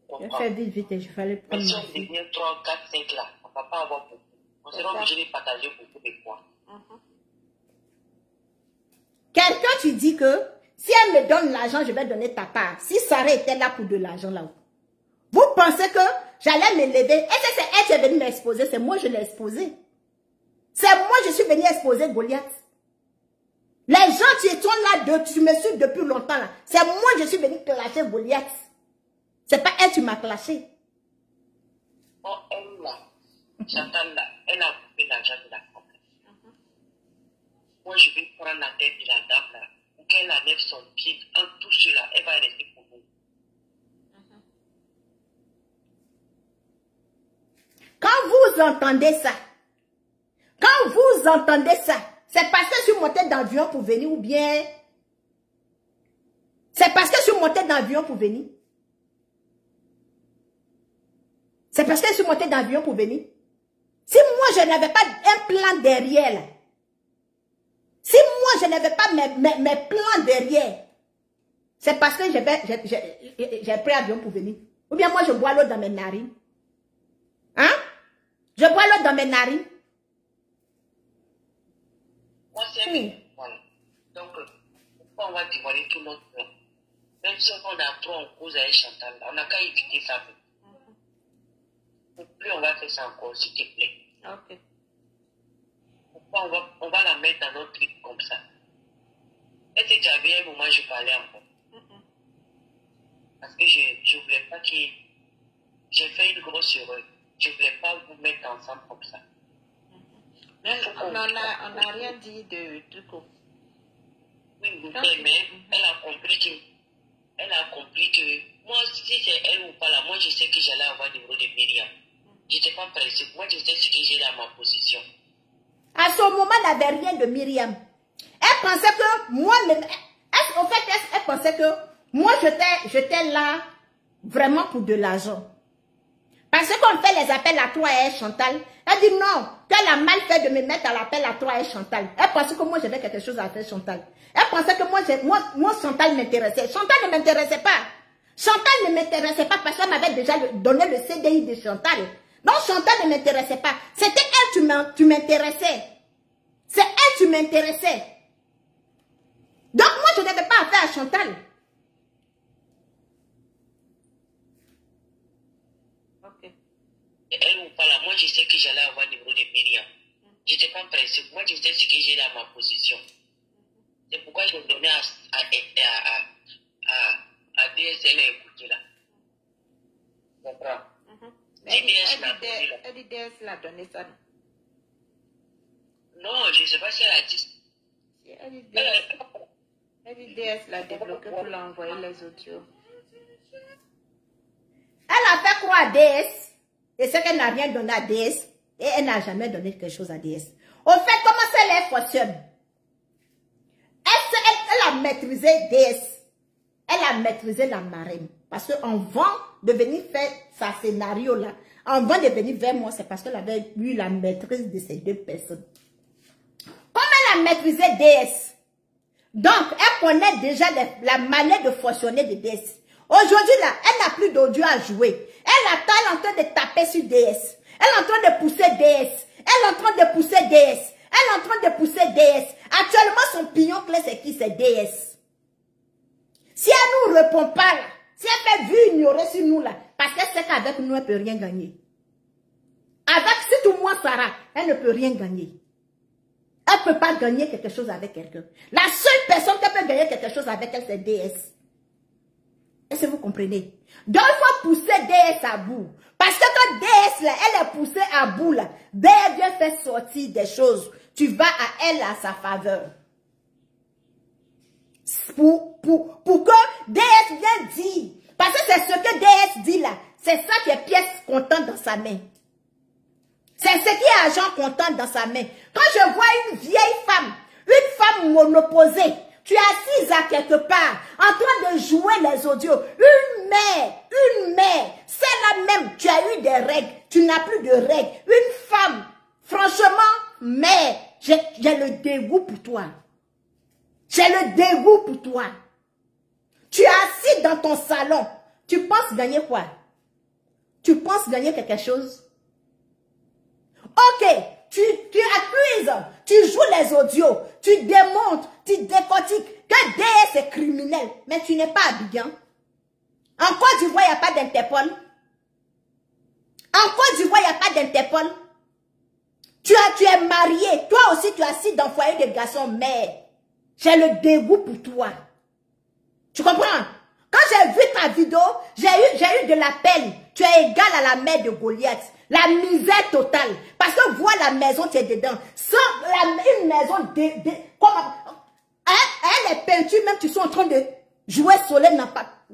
Je vais faire vite et je vais aller prendre. Mais si on devient 3, 4, 5 là, on ne va pas avoir beaucoup. On sera obligé de partager beaucoup de points. Quelqu'un, tu dis que si elle me donne l'argent, je vais donner ta part. Si Sarah était là pour de l'argent là-haut, vous pensez que j'allais me lever? Est-ce que c'est elle qui est venue m'exposer? C'est moi, je l'ai exposé. C'est moi, je suis venue exposer Goliath. Les gens qui sont là, tu me suis depuis longtemps là. C'est moi, je suis venue clasher Goliath. C'est pas elle qui m'a clashé. Oh, elle là, Chantal là, elle a coupé l'argent de la compagnie. Moi, je vais prendre la tête de la dame là, pour qu'elle enlève son pied, en touche là, elle va rester pour nous. Quand vous entendez ça, c'est parce que je suis montée dans l'avion pour venir ou bien... C'est parce que je suis montée dans l'avion pour venir. C'est parce que je suis montée dans l'avion pour venir. Si moi, je n'avais pas un plan derrière, là, si moi, je n'avais pas mes plans derrière, c'est parce que j'ai pris l'avion pour venir. Ou bien moi, je bois l'eau dans mes narines. Hein? Je bois l'eau dans mes narines. Moi, c'est voilà. Donc, pourquoi on va dévoiler tout notre plan? Même si on a trop en cause avec Chantal, on n'a qu'à éviter ça. Plus on va faire ça encore, s'il te plaît. Ok. Pourquoi on va la mettre dans notre truc comme ça? Est-ce que tu avais un moment où je parlais encore? Parce que je ne voulais pas que... J'ai fait une grosse erreur. Je ne voulais pas vous mettre ensemble comme ça. On n'a rien dit de coup. Oui, mais elle a compris que moi, si c'est elle ou pas là, moi je sais que j'allais avoir le numéro de Myriam. Je n'étais pas pressée. Moi, je sais ce que j'ai dans ma position. À ce moment, elle n'avait rien de Myriam. Elle pensait que moi, en fait, elle pensait que moi, j'étais là vraiment pour de l'argent. Parce qu'on fait les appels à toi et Chantal. Elle dit non, qu'elle a mal fait de me mettre à l'appel à toi et Chantal. Elle pensait que moi, j'avais quelque chose à faire Chantal. Elle pensait que moi Chantal m'intéressait. Chantal ne m'intéressait pas. Chantal ne m'intéressait pas parce qu'elle m'avait déjà donné le CDI de Chantal. Donc Chantal ne m'intéressait pas. C'était elle tu m'intéressais. C'est elle tu m'intéressais. Donc moi, je n'avais pas affaire à Chantal. Elle ou pas là, moi je sais que j'allais avoir le numéro de Myriam. Je n'étais pas pressée. Moi je sais ce que j'ai dans ma position. C'est pourquoi je me donnais à DSL à écouter là. Comprends? Elle dit DS l'a donné ça. Non, je ne sais pas si elle a dit. Elle dit DS l'a débloqué pour l'envoyer les audios. Elle a fait quoi à DS? Et c'est qu'elle n'a rien donné à DS. Et elle n'a jamais donné quelque chose à DS. Au fait, comment ça fonctionne? Elle a maîtrisé DS. Elle a maîtrisé la marraine. Parce qu'avant de venir faire sa scénario là, avant de venir vers moi, c'est parce qu'elle avait eu la maîtrise de ces deux personnes. Comme elle a maîtrisé DS, donc elle connaît déjà la manière de fonctionner de DS. Aujourd'hui là, elle n'a plus d'audio à jouer. Elle est en train de taper sur DS. Elle est en train de pousser DS. Elle est en train de pousser DS. Elle est en train de pousser DS. Actuellement, son pignon clé, c'est qui? C'est DS. Si elle ne nous répond pas là, si elle fait vu ignorer sur nous là, parce qu'elle sait qu'avec nous, elle ne peut rien gagner. Avec surtout moi, Sarah, elle ne peut rien gagner. Elle ne peut pas gagner quelque chose avec quelqu'un. La seule personne qui peut gagner quelque chose avec elle, c'est DS. Est-ce que vous comprenez? Donc, il faut pousser DS à bout. Parce que quand DS, là, elle est poussée à bout, là, DS vient faire sortir des choses. Tu vas à elle à sa faveur. Pour que DS vienne dire. Parce que c'est ce que DS dit là. C'est ça qui est pièce contente dans sa main. C'est ce qui est argent comptant dans sa main. Quand je vois une vieille femme monoposée, tu es assise à quelque part, en train de jouer les audios, une mère, c'est la même, tu as eu des règles, tu n'as plus de règles, une femme, franchement, mère, j'ai le dégoût pour toi. J'ai le dégoût pour toi. Tu es assis dans ton salon, tu penses gagner quoi? Tu penses gagner quelque chose? Ok, tu accuses, tu joues les audios, tu démontres, tu décortiques que DS est criminel, mais tu n'es pas Abidjan. En Côte d'Ivoire, il n'y a pas d'Interpol. En Côte d'Ivoire, il n'y a pas d'Interpol. Tu es marié, toi aussi tu es assis dans le foyer de garçons, mais j'ai le dégoût pour toi. Tu comprends? Quand j'ai vu ta vidéo, j'ai eu de la peine. Tu es égal à la mère de Goliath. La misère totale. Parce que vois la maison, tu es dedans. Sans une maison, elle est peintue, même tu es en train de jouer soleil dans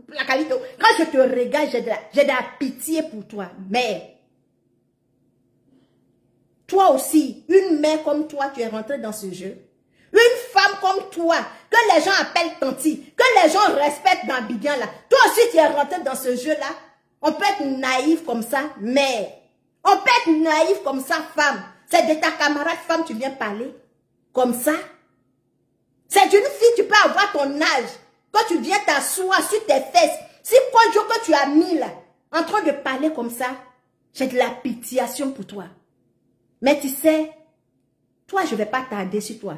la qualité. Quand je te regarde, j'ai de la pitié pour toi. Mais, toi aussi, une mère comme toi, tu es rentrée dans ce jeu. Une femme comme toi, que les gens appellent tanti, que les gens respectent dans Abidjan là. Toi aussi, tu es rentrée dans ce jeu là. On peut être naïf comme ça, mais on peut être naïf comme ça, femme. C'est de ta camarade femme, tu viens parler comme ça. C'est d'une fille, tu peux avoir ton âge. Quand tu viens t'asseoir sur tes fesses, si quoi jour que tu as mis là, en train de parler comme ça, j'ai de la pitiation pour toi. Mais tu sais, toi, je ne vais pas tarder sur toi.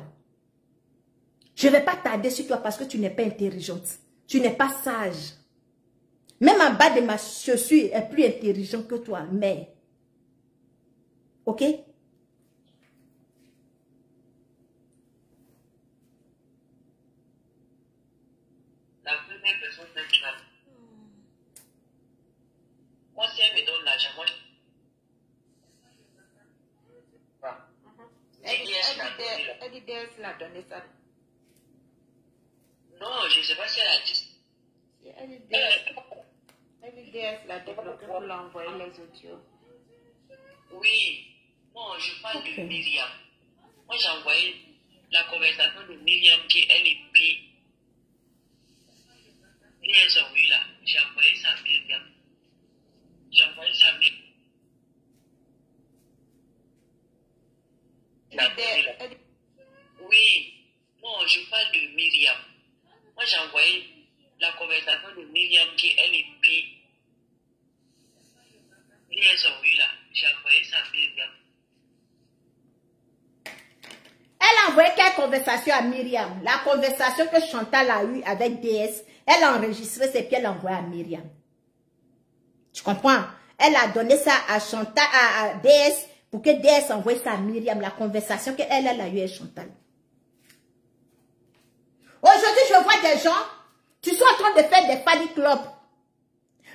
Je ne vais pas tarder sur toi parce que tu n'es pas intelligente. Tu n'es pas sage. Même en bas de ma chaussure est plus intelligent que toi, mais... Ok? La première personne qui va... Moi, si elle me donne l'argent, moi... Elle dit DS l'a donné ça. Non, je ne sais pas si elle a dit. Elle dit DS l'a débloqué pour l'envoyer les audios. Oui. Non, je parle de Myriam. Moi, j'ai envoyé la conversation de Myriam qui elle est pire. Et elles ont eu là. J'ai envoyé ça à Myriam. J'ai envoyé ça à Myriam. Oui. Non, je parle de Myriam. Moi, j'ai envoyé la conversation de Myriam qui elle est pire. Et elles ont eu là. J'ai envoyé ça à Myriam. Elle a envoyé quelle conversation à Myriam? La conversation que Chantal a eue avec DS. Elle a enregistré ses pieds, elle a envoyé à Myriam. Tu comprends? Elle a donné ça à Chantal, à DS, pour que DS envoie ça à Myriam. La conversation qu'elle a eue avec Chantal. Aujourd'hui, je vois des gens, tu sont en train de faire des funny clubs.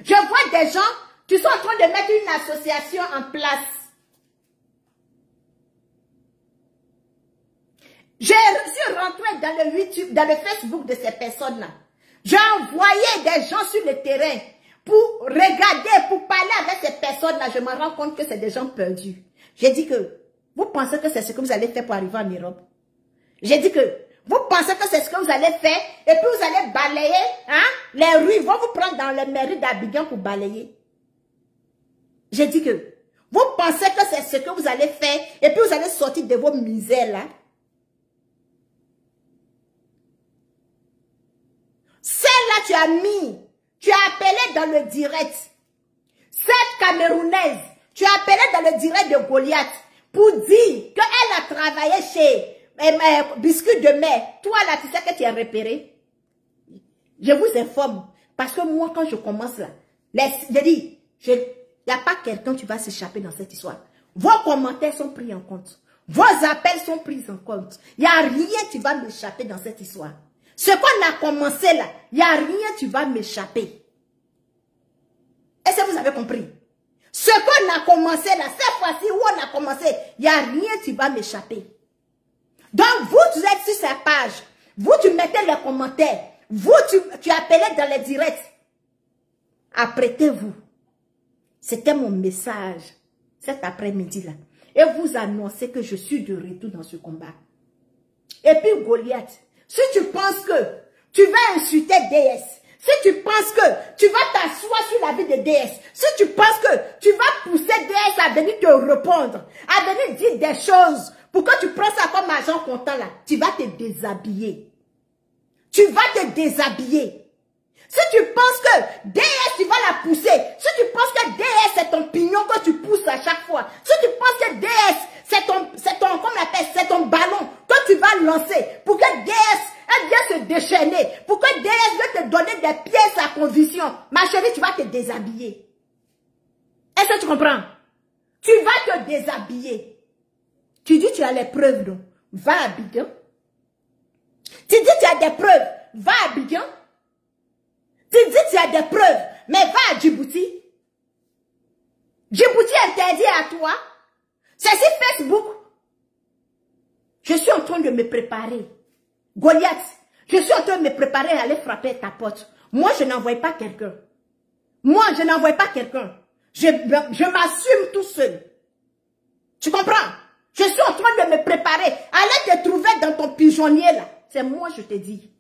Je vois des gens, tu sont en train de mettre une association en place. Je suis rentrée dans le YouTube, dans le Facebook de ces personnes-là. J'ai envoyé des gens sur le terrain pour regarder, pour parler avec ces personnes-là. Je me rends compte que c'est des gens perdus. J'ai dit que, vous pensez que c'est ce que vous allez faire pour arriver en Europe? J'ai dit que, vous pensez que c'est ce que vous allez faire et puis vous allez balayer, hein? Les rues vont vous prendre dans les mairies d'Abidjan pour balayer. J'ai dit que, vous pensez que c'est ce que vous allez faire et puis vous allez sortir de vos misères là? Celle-là, tu as mis, tu as appelé dans le direct. Cette Camerounaise, tu as appelé dans le direct de Goliath pour dire qu'elle a travaillé chez Biscuit de mer. Toi là, tu sais que tu es repéré. Je vous informe. Parce que moi, quand je commence là, je dis, il n'y a pas quelqu'un qui va s'échapper dans cette histoire. Vos commentaires sont pris en compte. Vos appels sont pris en compte. Il n'y a rien qui va m'échapper dans cette histoire. Ce qu'on a commencé là, il n'y a rien qui va m'échapper. Est-ce que vous avez compris? Ce qu'on a commencé là, cette fois-ci où on a commencé, il n'y a rien qui va m'échapper. Donc, vous êtes sur cette page. Vous, tu mettez les commentaires. Vous, tu appelez dans les directs. Apprêtez-vous. C'était mon message cet après-midi-là. Et vous annoncez que je suis de retour dans ce combat. Et puis, Goliath, si tu penses que tu vas insulter DS, si tu penses que tu vas t'asseoir sur la vie de DS, si tu penses que tu vas pousser DS à venir te répondre, à venir dire des choses, pour que tu prends ça comme argent comptant là, tu vas te déshabiller. Tu vas te déshabiller. Si tu penses que DS, tu vas la pousser, si tu penses que DS, c'est ton pignon que tu pousses à chaque fois, si tu penses que DS, c'est ton ballon que tu vas lancer, pour que DS, elle vienne se déchaîner, pour que DS vienne te donner des pièces à condition, ma chérie, tu vas te déshabiller. Est-ce que tu comprends? Tu vas te déshabiller. Tu dis tu as les preuves, non? Va à Abidjan. Tu dis tu as des preuves, va à Abidjan. Tu dis tu as des preuves, mais va à Djibouti. Djibouti est interdit à toi. C'est sur Facebook. Je suis en train de me préparer. Goliath, je suis en train de me préparer à aller frapper ta porte. Moi, je n'envoie pas quelqu'un. Moi, je n'envoie pas quelqu'un. Je m'assume tout seul. Tu comprends? Je suis en train de me préparer. Allez te trouver dans ton pigeonnier là. C'est moi, je te dis.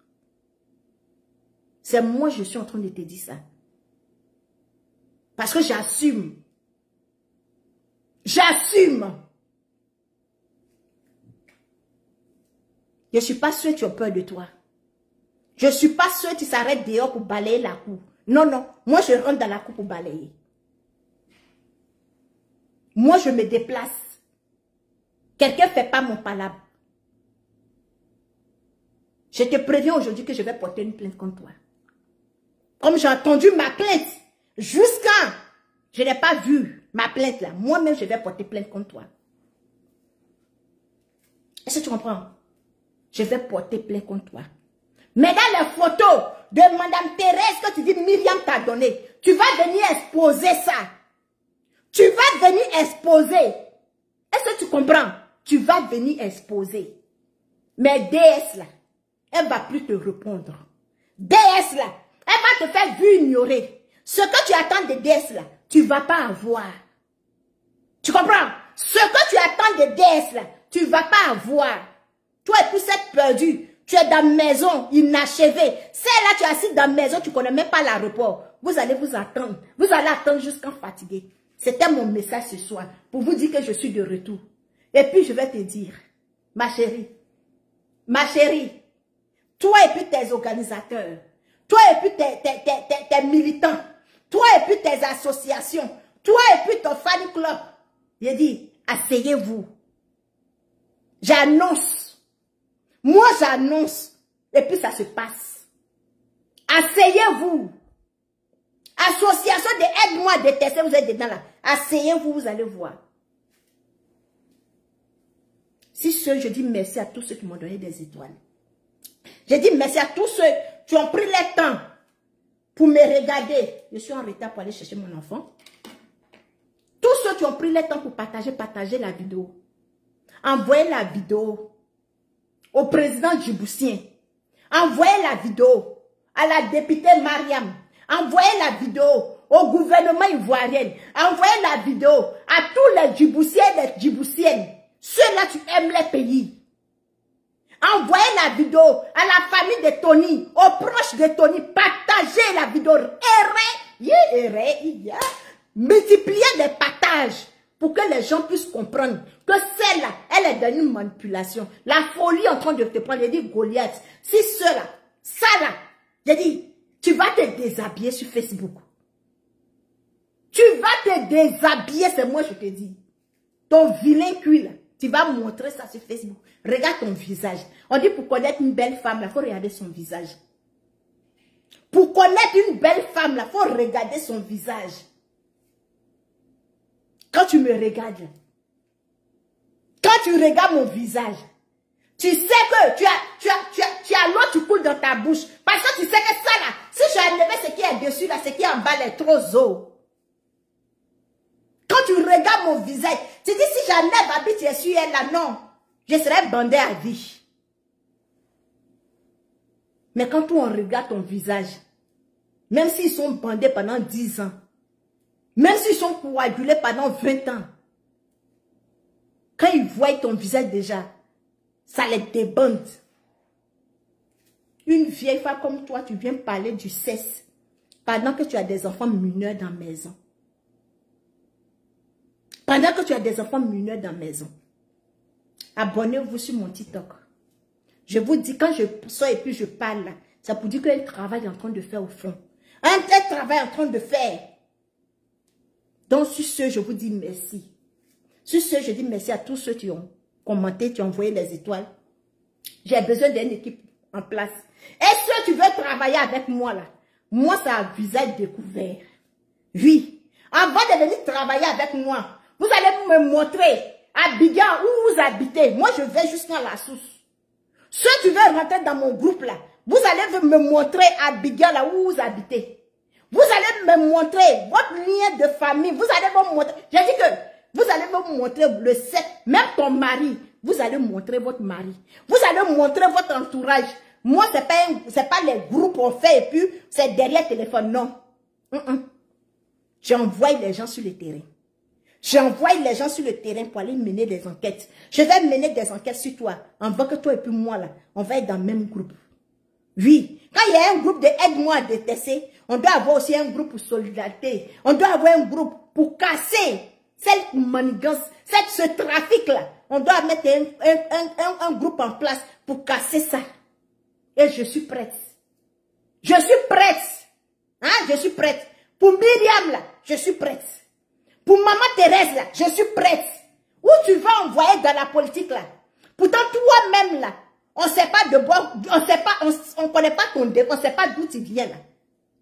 C'est moi, je suis en train de te dire ça. Parce que j'assume. J'assume. Je ne suis pas sûre que tu as peur de toi. Je ne suis pas sûre que tu s'arrêtes dehors pour balayer la cour. Non, non. Moi, je rentre dans la cour pour balayer. Moi, je me déplace. Quelqu'un ne fait pas mon palabre. Je te préviens aujourd'hui que je vais porter une plainte contre toi. Comme j'ai entendu ma plainte, jusqu'à je n'ai pas vu ma plainte là, moi-même je vais porter plainte contre toi. Est-ce que tu comprends? Je vais porter plainte contre toi. Mais dans les photos de Madame Thérèse que tu dis Myriam t'a donné, tu vas venir exposer ça. Tu vas venir exposer. Est-ce que tu comprends? Tu vas venir exposer. Mais DS là, elle ne va plus te répondre. DS là, elle va te faire vu ignorer. Ce que tu attends de DS là, tu ne vas pas avoir. Tu comprends? Ce que tu attends de DS là, tu ne vas pas avoir. Toi et puis cette perdue, tu es dans la maison inachevée. Celle-là, tu es assis dans la maison, tu ne connais même pas l'aéroport. Vous allez vous attendre. Vous allez attendre jusqu'en fatigué. C'était mon message ce soir pour vous dire que je suis de retour. Et puis je vais te dire, ma chérie, toi et puis tes organisateurs, toi et puis tes militants, toi et puis tes associations, toi et puis ton fan club, j'ai dit, asseyez-vous. J'annonce. Moi j'annonce. Et puis ça se passe. Asseyez-vous. Association de aide-moi à détester, vous êtes dedans là. Asseyez-vous, vous allez voir. Si je dis merci à tous ceux qui m'ont donné des étoiles. Je dis merci à tous ceux qui ont pris le temps pour me regarder. Je suis en retard pour aller chercher mon enfant. Tous ceux qui ont pris le temps pour partager la vidéo. Envoyez la vidéo au président djiboutien. Envoyez la vidéo à la députée Mariam. Envoyez la vidéo au gouvernement ivoirien. Envoyez la vidéo à tous les djiboutiens et les djiboutiennes. Ceux-là, tu aimes les pays. Envoyez la vidéo à la famille de Tony, aux proches de Tony. Partagez la vidéo. Multipliez les partages pour que les gens puissent comprendre que celle-là, elle est dans une manipulation. La folie en train de te prendre. J'ai dit, Goliath, si cela, ça là, j'ai dit, tu vas te déshabiller sur Facebook. Tu vas te déshabiller, c'est moi je te dis. Ton vilain cul là, tu vas montrer ça sur Facebook. Regarde ton visage. On dit pour connaître une belle femme, il faut regarder son visage. Pour connaître une belle femme, il faut regarder son visage. Quand tu me regardes, quand tu regardes mon visage, tu sais que tu as l'eau qui coule dans ta bouche. Parce que tu sais que ça là, si j'ai enlevé ce qui est dessus là, ce qui est en bas, est trop zo. regardes mon visage, tu dis si jamais Babi tu es sur elle là, non, je serais bandée à vie. Mais quand on regarde ton visage, même s'ils sont bandés pendant 10 ans, même s'ils sont coagulés pendant 20 ans, quand ils voient ton visage déjà, ça les débande. Une vieille femme comme toi, tu viens parler du sexe pendant que tu as des enfants mineurs dans la maison. Pendant que tu as des enfants mineurs dans la maison. Abonnez-vous sur mon TikTok. Je vous dis, quand je sors et puis je parle là, ça pour dire qu'un travail est en train de faire au fond. Un tel travail en train de faire. Donc, sur ce, je vous dis merci. Sur ce, je dis merci à tous ceux qui ont commenté, qui ont envoyé les étoiles. J'ai besoin d'une équipe en place. Est-ce que tu veux travailler avec moi là? Moi, c'est un visage découvert. Oui. Avant de venir travailler avec moi, vous allez me montrer à Abidjan où vous habitez. Moi, je vais jusqu'à la source. Si tu veux rentrer dans mon groupe là, vous allez me montrer à Abidjan là où vous habitez. Vous allez me montrer votre lien de famille. Vous allez me montrer. J'ai dit que vous allez me montrer le sexe. Même ton mari. Vous allez montrer votre mari. Vous allez montrer votre entourage. Moi, c'est pas les groupes on fait et puis c'est derrière le téléphone. Non. J'envoie les gens sur le terrain. J'envoie les gens sur le terrain pour aller mener des enquêtes. Je vais mener des enquêtes sur toi. Avant que toi et puis moi, là, on va être dans le même groupe. Oui. Quand il y a un groupe de aide-moi à détester, on doit avoir aussi un groupe pour solidarité. On doit avoir un groupe pour casser cette manigance, ce trafic-là. On doit mettre un groupe en place pour casser ça. Et je suis prête. Je suis prête. Hein? Je suis prête. Pour Myriam, là, je suis prête. Pour Maman Thérèse, là, je suis prête. Où tu vas envoyer dans la politique, là? Pourtant, toi-même, là, on ne sait pas de bois, on connaît pas ton dé, on ne sait pas d'où tu viens, là.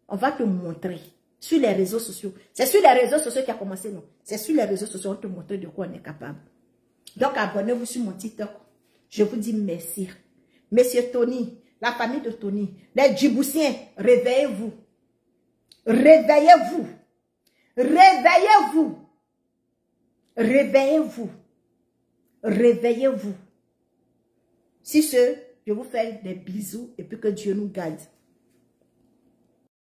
On va te montrer sur les réseaux sociaux. C'est sur les réseaux sociaux qui a commencé, non? C'est sur les réseaux sociaux, on te montre de quoi on est capable. Donc, abonnez-vous sur mon TikTok. Je vous dis merci. Monsieur Tony, la famille de Tony, les Djiboutiens, réveillez-vous. Réveillez-vous. Réveillez-vous. Réveillez-vous. Réveillez-vous. Si ce, je vous fais des bisous et puis que Dieu nous garde.